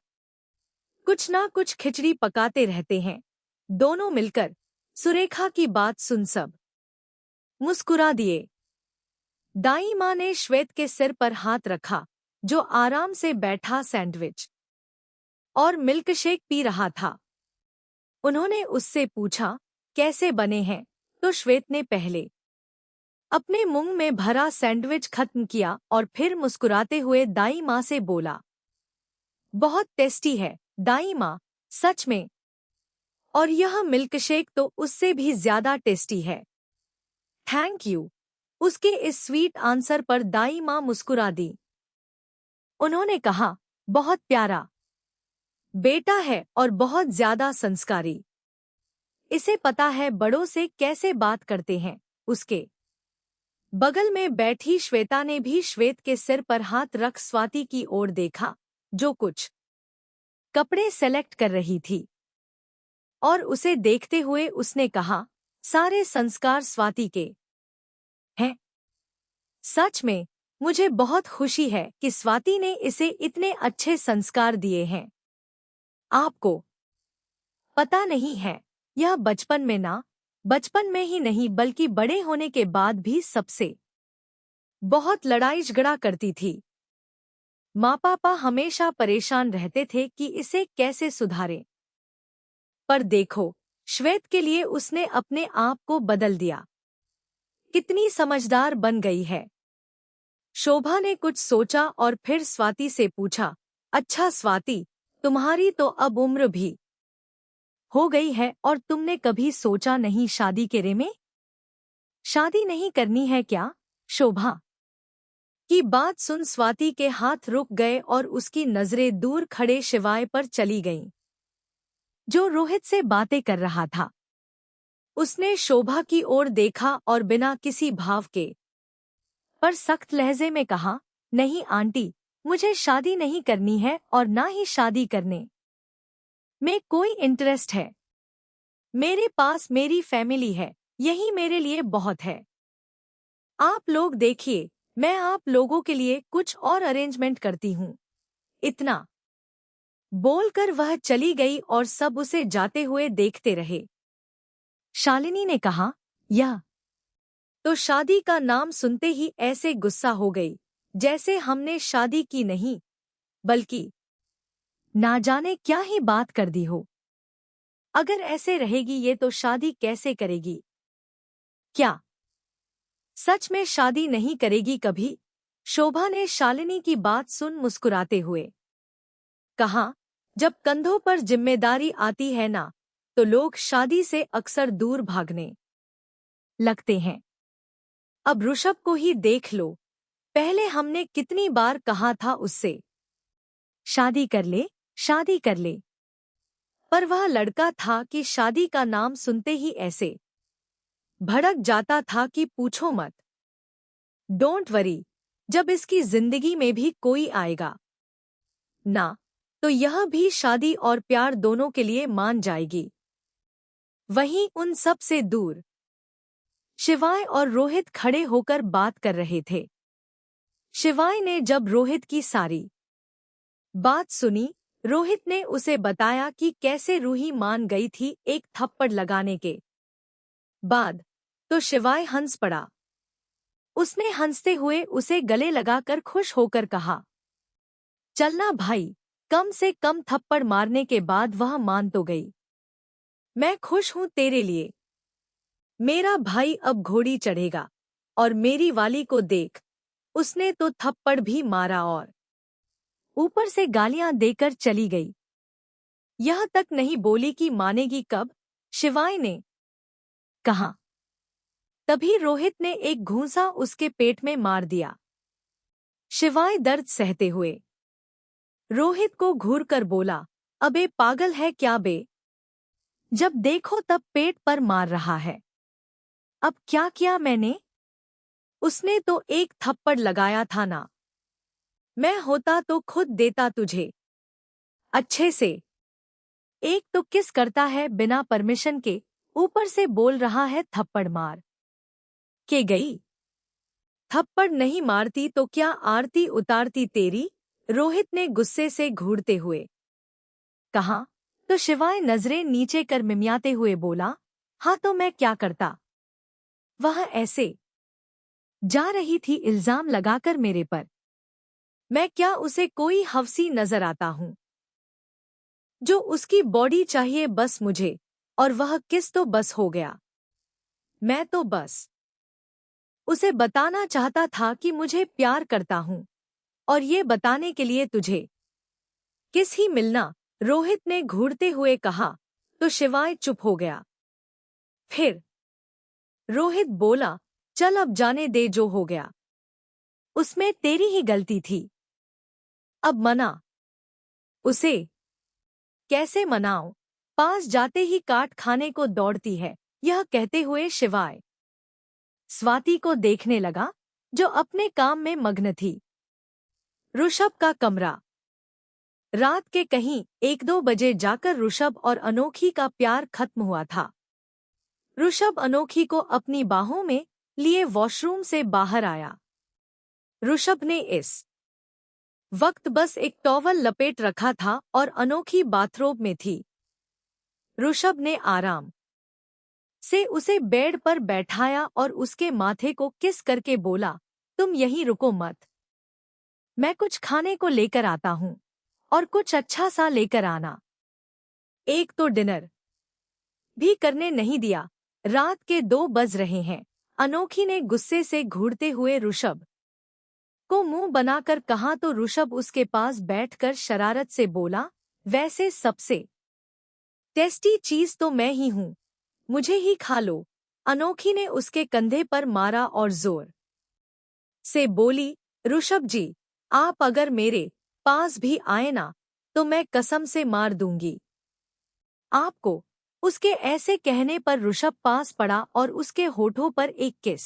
कुछ ना कुछ खिचड़ी पकाते रहते हैं दोनों मिलकर। सुरेखा की बात सुन सब मुस्कुरा दिए। दाई माँ ने श्वेत के सिर पर हाथ रखा, जो आराम से बैठा सैंडविच और मिल्कशेक पी रहा था। उन्होंने उससे पूछा, कैसे बने हैं? तो श्वेत ने पहले अपने मुंह में भरा सैंडविच खत्म किया और फिर मुस्कुराते हुए दाई माँ से बोला, बहुत टेस्टी है दाई माँ, सच में। और यह मिल्कशेक तो उससे भी ज्यादा टेस्टी है। Thank you. उसके इस स्वीट आंसर पर दाई माँ मुस्कुरा दी। उन्होंने कहा, बहुत प्यारा बेटा है और बहुत ज्यादा संस्कारी। इसे पता है बड़ों से कैसे बात करते हैं। उसके बगल में बैठी श्वेता ने भी श्वेत के सिर पर हाथ रख स्वाति की ओर देखा, जो कुछ कपड़े सेलेक्ट कर रही थी और उसे देखते हुए उसने कहा, सारे संस्कार स्वाति के हैं। सच में मुझे बहुत खुशी है कि स्वाति ने इसे इतने अच्छे संस्कार दिए हैं। आपको पता नहीं है, यह बचपन में ही नहीं बल्कि बड़े होने के बाद भी सबसे बहुत लड़ाई झगड़ा करती थी। माँ पापा हमेशा परेशान रहते थे कि इसे कैसे सुधारें। पर देखो, श्वेत के लिए उसने अपने आप को बदल दिया। कितनी समझदार बन गई है। शोभा ने कुछ सोचा और फिर स्वाति से पूछा, अच्छा स्वाति, तुम्हारी तो अब उम्र भी हो गई है और तुमने कभी सोचा नहीं शादी के में? शादी नहीं करनी है क्या? शोभा की बात सुन स्वाति के हाथ रुक गए और उसकी नजरें दूर खड़े शिवाय पर चली गईं, जो रोहित से बातें कर रहा था। उसने शोभा की ओर देखा और बिना किसी भाव के पर सख्त लहजे में कहा, नहीं आंटी, मुझे शादी नहीं करनी है और ना ही शादी करने में कोई इंटरेस्ट है। मेरे पास मेरी फैमिली है, यही मेरे लिए बहुत है। आप लोग देखिए, मैं आप लोगों के लिए कुछ और अरेंजमेंट करती हूँ। इतना बोलकर वह चली गई और सब उसे जाते हुए देखते रहे। शालिनी ने कहा, यह तो शादी का नाम सुनते ही ऐसे गुस्सा हो गई जैसे हमने शादी की नहीं बल्कि ना जाने क्या ही बात कर दी हो। अगर ऐसे रहेगी ये तो शादी कैसे करेगी? क्या सच में शादी नहीं करेगी कभी? शोभा ने शालिनी की बात सुन मुस्कुराते हुए कहा, जब कंधों पर जिम्मेदारी आती है ना, तो लोग शादी से अक्सर दूर भागने लगते हैं। अब ऋषभ को ही देख लो, पहले हमने कितनी बार कहा था उससे शादी कर ले, शादी कर ले, पर वह लड़का था कि शादी का नाम सुनते ही ऐसे भड़क जाता था कि पूछो मत। डोंट वरी, जब इसकी जिंदगी में भी कोई आएगा ना, तो यह भी शादी और प्यार दोनों के लिए मान जाएगी। वहीं उन सब से दूर शिवाय और रोहित खड़े होकर बात कर रहे थे। शिवाय ने जब रोहित की सारी बात सुनी, रोहित ने उसे बताया कि कैसे रूही मान गई थी एक थप्पड़ लगाने के बाद, तो शिवाय हंस पड़ा। उसने हंसते हुए उसे गले लगाकर खुश होकर कहा, चलना भाई, कम से कम थप्पड़ मारने के बाद वह मान तो गई। मैं खुश हूं तेरे लिए। मेरा भाई अब घोड़ी चढ़ेगा और मेरी वाली को देख, उसने तो थप्पड़ भी मारा और ऊपर से गालियां देकर चली गई। यह तक नहीं बोली कि मानेगी कब, शिवाय ने कहा। तभी रोहित ने एक घूंसा उसके पेट में मार दिया। शिवाय दर्द सहते हुए रोहित को घूरकर बोला, अबे पागल है क्या बे? जब देखो तब पेट पर मार रहा है। अब क्या किया मैंने? उसने तो एक थप्पड़ लगाया था ना। मैं होता तो खुद देता तुझे अच्छे से। एक तो किस करता है बिना परमिशन के, ऊपर से बोल रहा है थप्पड़ मार के गई। थप्पड़ नहीं मारती तो क्या आरती उतारती तेरी? रोहित ने गुस्से से घूरते हुए कहा। तो शिवाय नजरें नीचे कर मिमियाते हुए बोला, हाँ तो मैं क्या करता? वह ऐसे जा रही थी इल्जाम लगाकर मेरे पर। मैं क्या उसे कोई हवसी नजर आता हूँ जो उसकी बॉडी चाहिए बस मुझे, और वह किस तो बस हो गया। मैं तो बस उसे बताना चाहता था कि मुझे प्यार करता हूँ, और ये बताने के लिए तुझे किस ही मिलना, रोहित ने घूरते हुए कहा। तो शिवाय चुप हो गया। फिर रोहित बोला, चल अब जाने दे, जो हो गया उसमें तेरी ही गलती थी। अब मना उसे। कैसे मनाऊं? पास जाते ही काट खाने को दौड़ती है। यह कहते हुए शिवाय स्वाति को देखने लगा, जो अपने काम में मग्न थी। ऋषभ का कमरा रात के कहीं 1-2 बजे जाकर ऋषभ और अनोखी का प्यार खत्म हुआ था। ऋषभ अनोखी को अपनी बाहों में लिए वॉशरूम से बाहर आया। ऋषभ ने इस वक्त बस एक टॉवल लपेट रखा था और अनोखी बाथरोब में थी। ऋषभ ने आराम से उसे बेड पर बैठाया और उसके माथे को किस करके बोला, तुम यहीं रुको मत, मैं कुछ खाने को लेकर आता हूँ और कुछ अच्छा सा लेकर आना। एक तो डिनर भी करने नहीं दिया। रात के 2 बज रहे हैं। अनोखी ने गुस्से से घूरते हुए ऋषभ को मुंह बनाकर कहा तो ऋषभ उसके पास बैठकर शरारत से बोला, वैसे सबसे टेस्टी चीज तो मैं ही हूँ, मुझे ही खा लो। अनोखी ने उसके कंधे पर मारा और जोर से बोली, ऋषभ जी, आप अगर मेरे पास भी आए ना तो मैं कसम से मार दूंगी आपको। उसके ऐसे कहने पर ऋषभ पास पड़ा और उसके होठों पर एक किस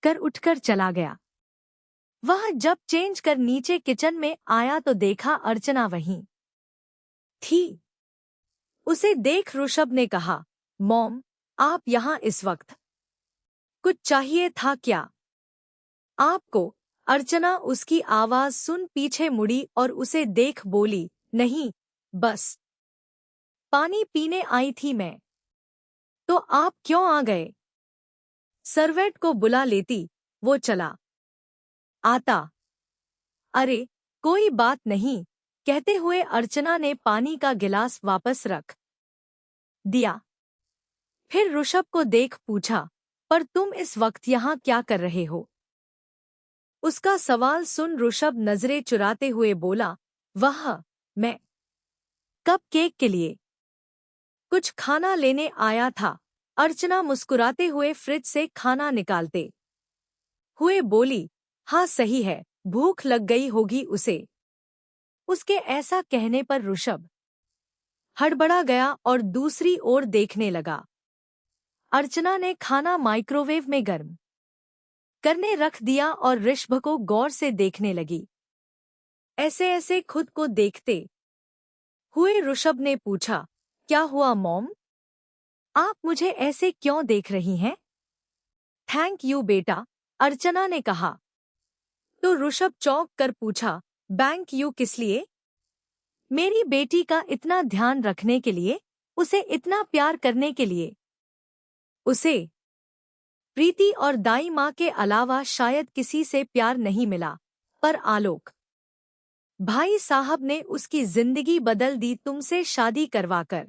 कर उठकर चला गया। वह जब चेंज कर नीचे किचन में आया तो देखा अर्चना वहीं थी। उसे देख ऋषभ ने कहा, मॉम, आप यहाँ इस वक्त? कुछ चाहिए था क्या आपको? अर्चना उसकी आवाज सुन पीछे मुड़ी और उसे देख बोली, नहीं, बस पानी पीने आई थी मैं। तो आप क्यों आ गए? सर्वेंट को बुला लेती, वो चला आता। अरे कोई बात नहीं, कहते हुए अर्चना ने पानी का गिलास वापस रख दिया। फिर ऋषभ को देख पूछा, पर तुम इस वक्त यहाँ क्या कर रहे हो? उसका सवाल सुन ऋषभ नजरें चुराते हुए बोला, मैं कप केक के लिए कुछ खाना लेने आया था। अर्चना मुस्कुराते हुए फ्रिज से खाना निकालते हुए बोली, हाँ सही है, भूख लग गई होगी उसे। उसके ऐसा कहने पर ऋषभ हड़बड़ा गया और दूसरी ओर देखने लगा। अर्चना ने खाना माइक्रोवेव में गर्म करने रख दिया और ऋषभ को गौर से देखने लगी। ऐसे ऐसे खुद को देखते हुए ऋषभ ने पूछा, क्या हुआ मॉम? आप मुझे ऐसे क्यों देख रही हैं? थैंक यू बेटा, अर्चना ने कहा। तो ऋषभ चौंक कर पूछा, बैंक यू किस लिए? मेरी बेटी का इतना ध्यान रखने के लिए, उसे इतना प्यार करने के लिए। उसे प्रीति और दाई माँ के अलावा शायद किसी से प्यार नहीं मिला, पर आलोक भाई साहब ने उसकी जिंदगी बदल दी तुमसे शादी करवाकर।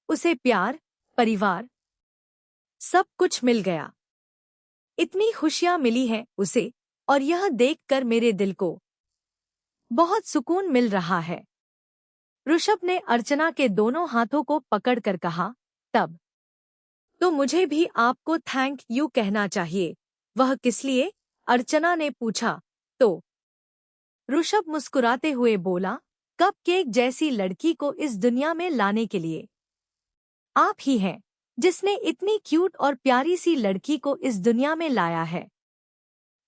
उसे प्यार, परिवार, सब कुछ मिल गया। इतनी खुशियां मिली हैं उसे, और यह देखकर मेरे दिल को बहुत सुकून मिल रहा है। ऋषभ ने अर्चना के दोनों हाथों को पकड़कर कहा, तब तो मुझे भी आपको थैंक यू कहना चाहिए। वह किस लिए? अर्चना ने पूछा। तो ऋषभ मुस्कुराते हुए बोला, कप केक जैसी लड़की को इस दुनिया में लाने के लिए। आप ही हैं जिसने इतनी क्यूट और प्यारी सी लड़की को इस दुनिया में लाया है,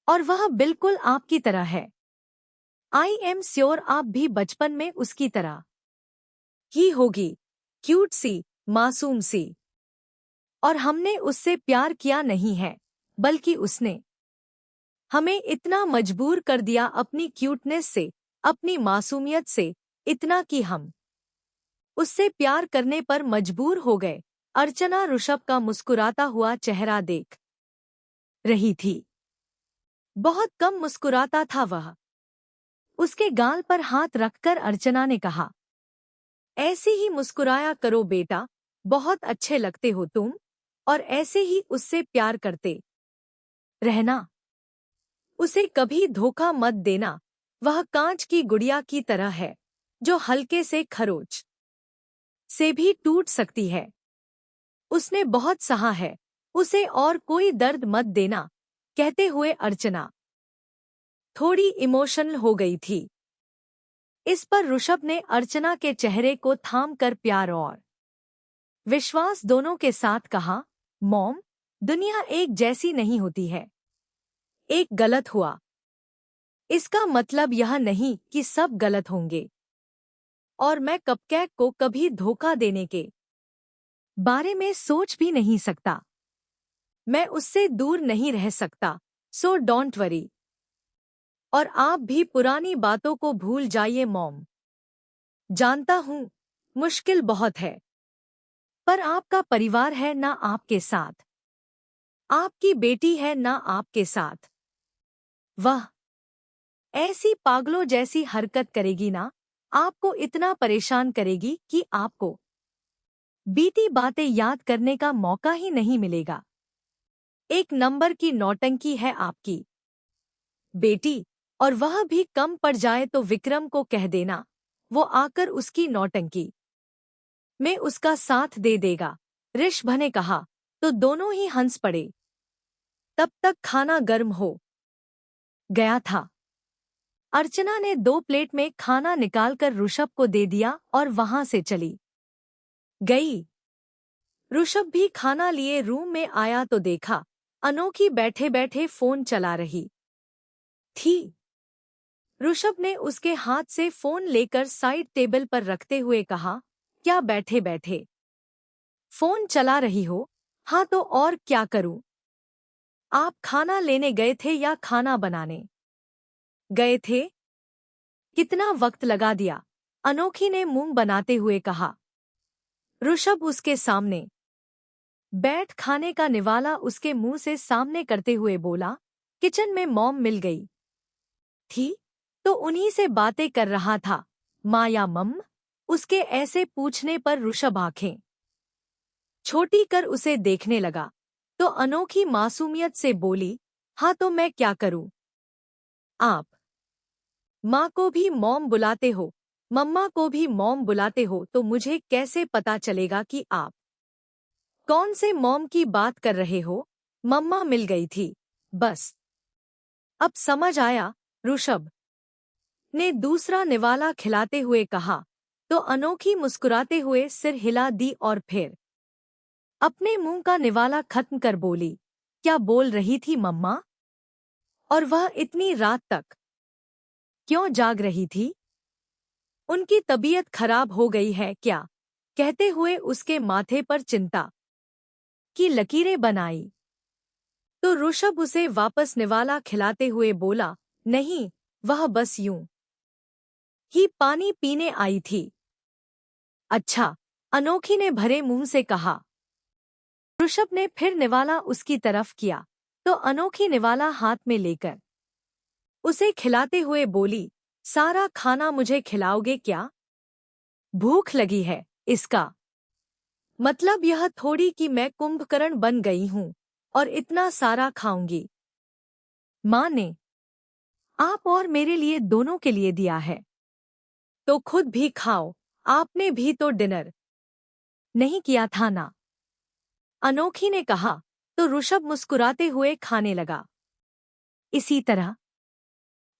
और वह बिल्कुल आपकी तरह है। आई एम श्योर आप भी बचपन में उसकी तरह ही होगी, क्यूट सी, मासूम सी। और हमने उससे प्यार किया नहीं है, बल्कि उसने हमें इतना मजबूर कर दिया अपनी क्यूटनेस से, अपनी मासूमियत से, इतना कि हम उससे प्यार करने पर मजबूर हो गए। अर्चना ऋषभ का मुस्कुराता हुआ चेहरा देख रही थी। बहुत कम मुस्कुराता था वह। उसके गाल पर हाथ रखकर अर्चना ने कहा, ऐसे ही मुस्कुराया करो बेटा, बहुत अच्छे लगते हो तुम, और ऐसे ही उससे प्यार करते रहना। उसे कभी धोखा मत देना, वह कांच की गुड़िया की तरह है, जो हल्के से खरोच से भी टूट सकती है। उसने बहुत सहा है, उसे और कोई दर्द मत देना। कहते हुए अर्चना थोड़ी इमोशनल हो गई थी। इस पर ऋषभ ने अर्चना के चेहरे को थाम कर प्यार और विश्वास दोनों के साथ कहा, मॉम, दुनिया एक जैसी नहीं होती है। एक गलत हुआ इसका मतलब यह नहीं कि सब गलत होंगे और मैं कपकेक को कभी धोखा देने के बारे में सोच भी नहीं सकता। मैं उससे दूर नहीं रह सकता, सो डोंट वरी। और आप भी पुरानी बातों को भूल जाइए मॉम। जानता हूँ, मुश्किल बहुत है, पर आपका परिवार है ना आपके साथ। आपकी बेटी है ना आपके साथ। वह ऐसी पागलों जैसी हरकत करेगी ना, आपको इतना परेशान करेगी कि आपको बीती बातें याद करने का मौका ही नहीं मिलेगा। एक नंबर की नौटंकी है आपकी बेटी, और वह भी कम पड़ जाए तो विक्रम को कह देना, वो आकर उसकी नौटंकी में उसका साथ दे देगा। ऋषभ ने कहा, तो दोनों ही हंस पड़े। तब तक खाना गर्म हो गया था। अर्चना ने 2 प्लेट में खाना निकालकर ऋषभ को दे दिया और वहां से चली गई। ऋषभ भी खाना लिए रूम में आया तो देखा अनोखी बैठे बैठे फोन चला रही थी। ऋषभ ने उसके हाथ से फोन लेकर साइड टेबल पर रखते हुए कहा, क्या बैठे बैठे फोन चला रही हो? हाँ तो और क्या करूं? आप खाना लेने गए थे या खाना बनाने गए थे? कितना वक्त लगा दिया? अनोखी ने मुंह बनाते हुए कहा। ऋषभ उसके सामने बैठ खाने का निवाला उसके मुंह से सामने करते हुए बोला, किचन में मॉम मिल गई थी तो उन्हीं से बातें कर रहा था। माँ या मम? उसके ऐसे पूछने पर ऋषभ आंखें छोटी कर उसे देखने लगा तो अनोखी मासूमियत से बोली, हाँ तो मैं क्या करूं? आप माँ को भी मॉम बुलाते हो, मम्मा को भी मॉम बुलाते हो, तो मुझे कैसे पता चलेगा कि आप कौन से मॉम की बात कर रहे हो? मम्मा मिल गई थी, बस। अब समझ आया, ऋषभ ने दूसरा निवाला खिलाते हुए कहा तो अनोखी मुस्कुराते हुए सिर हिला दी और फिर अपने मुंह का निवाला खत्म कर बोली, क्या बोल रही थी मम्मा? और वह इतनी रात तक क्यों जाग रही थी? उनकी तबीयत खराब हो गई है क्या? कहते हुए उसके माथे पर चिंता की लकीरें बनाई तो ऋषभ उसे वापस निवाला खिलाते हुए बोला, नहीं, वह बस यूं ही पानी पीने आई थी। अच्छा, अनोखी ने भरे मुंह से कहा। ऋषभ ने फिर निवाला उसकी तरफ किया तो अनोखी निवाला हाथ में लेकर उसे खिलाते हुए बोली, सारा खाना मुझे खिलाओगे क्या? भूख लगी है, इसका मतलब यह थोड़ी कि मैं कुंभकर्ण बन गई हूँ और इतना सारा खाऊंगी। माँ ने आप और मेरे लिए दोनों के लिए दिया है, तो खुद भी खाओ। आपने भी तो डिनर नहीं किया था ना? अनोखी ने कहा तो ऋषभ मुस्कुराते हुए खाने लगा। इसी तरह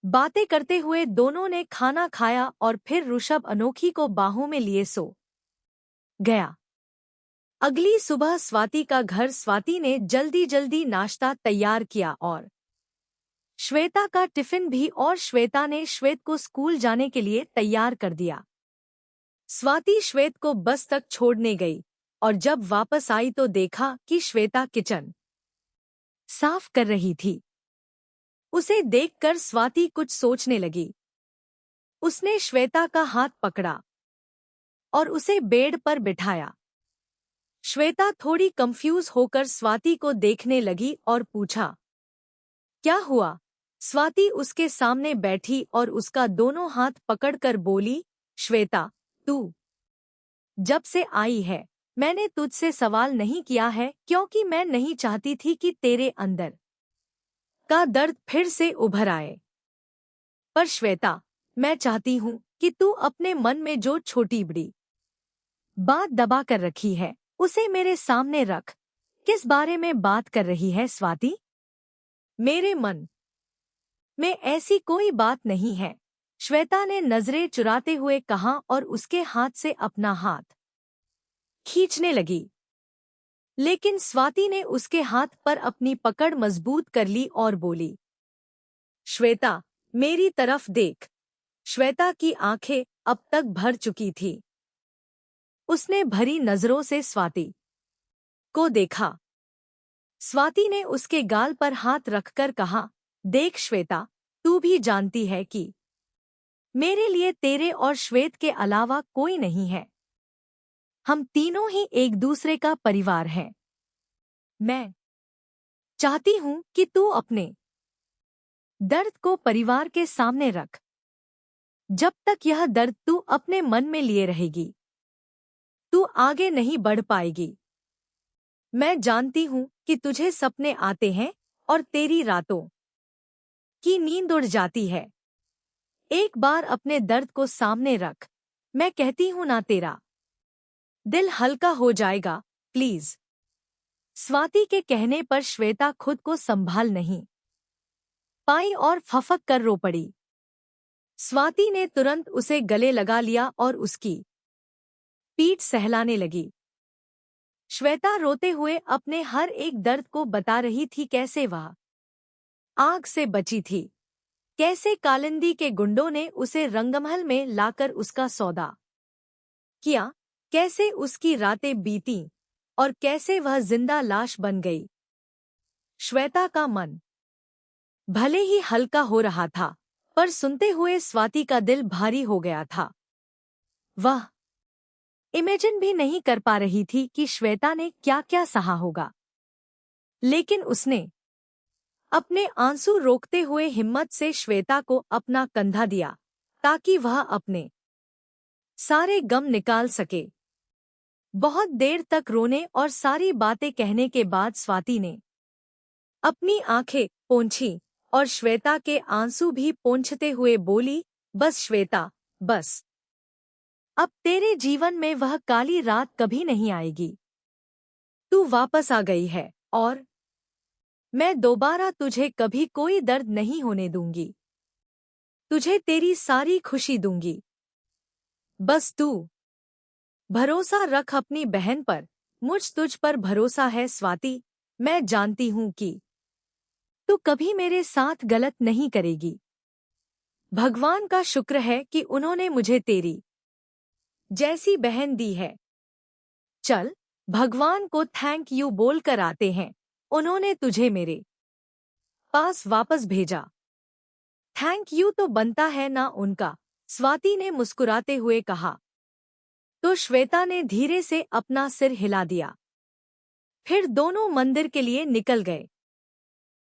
बातें करते हुए दोनों ने खाना खाया और फिर ऋषभ अनोखी को बाहों में लिए सो गया। अगली सुबह स्वाति का घर स्वाति ने जल्दी जल्दी नाश्ता तैयार किया और श्वेता का टिफिन भी, और श्वेता ने श्वेत को स्कूल जाने के लिए तैयार कर दिया। स्वाति श्वेत को बस तक छोड़ने गई और जब वापस आई तो देखा कि श्वेता किचन साफ कर रही थी। उसे देखकर स्वाति कुछ सोचने लगी। उसने श्वेता का हाथ पकड़ा और उसे बेड पर बिठाया। श्वेता थोड़ी कंफ्यूज होकर स्वाति को देखने लगी और पूछा, क्या हुआ? स्वाति उसके सामने बैठी और उसका दोनों हाथ पकड़कर बोली, श्वेता, तू जब से आई है मैंने तुझसे सवाल नहीं किया है क्योंकि मैं नहीं चाहती थी कि तेरे अंदर का दर्द फिर से उभर आए। पर श्वेता, मैं चाहती हूँ कि तू अपने मन में जो छोटी बड़ी बात दबा कर रखी है उसे मेरे सामने रख। किस बारे में बात कर रही है स्वाति? मेरे मन में ऐसी कोई बात नहीं है, श्वेता ने नजरें चुराते हुए कहा और उसके हाथ से अपना हाथ खींचने लगी। लेकिन स्वाति ने उसके हाथ पर अपनी पकड़ मजबूत कर ली और बोली, श्वेता, मेरी तरफ देख। श्वेता की आंखें अब तक भर चुकी थी। उसने भरी नजरों से स्वाति को देखा। स्वाति ने उसके गाल पर हाथ रखकर कहा, देख श्वेता, तू भी जानती है कि मेरे लिए तेरे और श्वेत के अलावा कोई नहीं है। हम तीनों ही एक दूसरे का परिवार हैं। मैं चाहती हूं कि तू अपने दर्द को परिवार के सामने रख। जब तक यह दर्द तू अपने मन में लिए रहेगी, तू आगे नहीं बढ़ पाएगी। मैं जानती हूं कि तुझे सपने आते हैं और तेरी रातों की नींद उड़ जाती है। एक बार अपने दर्द को सामने रख। मैं कहती हूं ना, तेरा दिल हल्का हो जाएगा, प्लीज। स्वाति के कहने पर श्वेता खुद को संभाल नहीं पाई और फफक कर रो पड़ी। स्वाति ने तुरंत उसे गले लगा लिया और उसकी पीठ सहलाने लगी। श्वेता रोते हुए अपने हर एक दर्द को बता रही थी, कैसे वह आग से बची थी, कैसे कालिंदी के गुंडों ने उसे रंगमहल में लाकर उसका सौदा किया, कैसे उसकी रातें बीती और कैसे वह जिंदा लाश बन गई। श्वेता का मन भले ही हल्का हो रहा था, पर सुनते हुए स्वाति का दिल भारी हो गया था। वह इमेजिन भी नहीं कर पा रही थी कि श्वेता ने क्या क्या सहा होगा, लेकिन उसने अपने आंसू रोकते हुए हिम्मत से श्वेता को अपना कंधा दिया ताकि वह अपने सारे गम निकाल सके। बहुत देर तक रोने और सारी बातें कहने के बाद स्वाति ने अपनी आंखें पोंछी और श्वेता के आंसू भी पोंछते हुए बोली, बस श्वेता, बस। अब तेरे जीवन में वह काली रात कभी नहीं आएगी। तू वापस आ गई है और मैं दोबारा तुझे कभी कोई दर्द नहीं होने दूंगी। तुझे तेरी सारी खुशी दूंगी। बस तू भरोसा रख अपनी बहन पर। मुझ तुझ पर भरोसा है स्वाति। मैं जानती हूं कि तू कभी मेरे साथ गलत नहीं करेगी। भगवान का शुक्र है कि उन्होंने मुझे तेरी जैसी बहन दी है। चल, भगवान को थैंक यू बोलकर आते हैं। उन्होंने तुझे मेरे पास वापस भेजा। थैंक यू तो बनता है ना उनका, स्वाति ने मुस्कुराते हुए कहा। तो श्वेता ने धीरे से अपना सिर हिला दिया। फिर दोनों मंदिर के लिए निकल गए।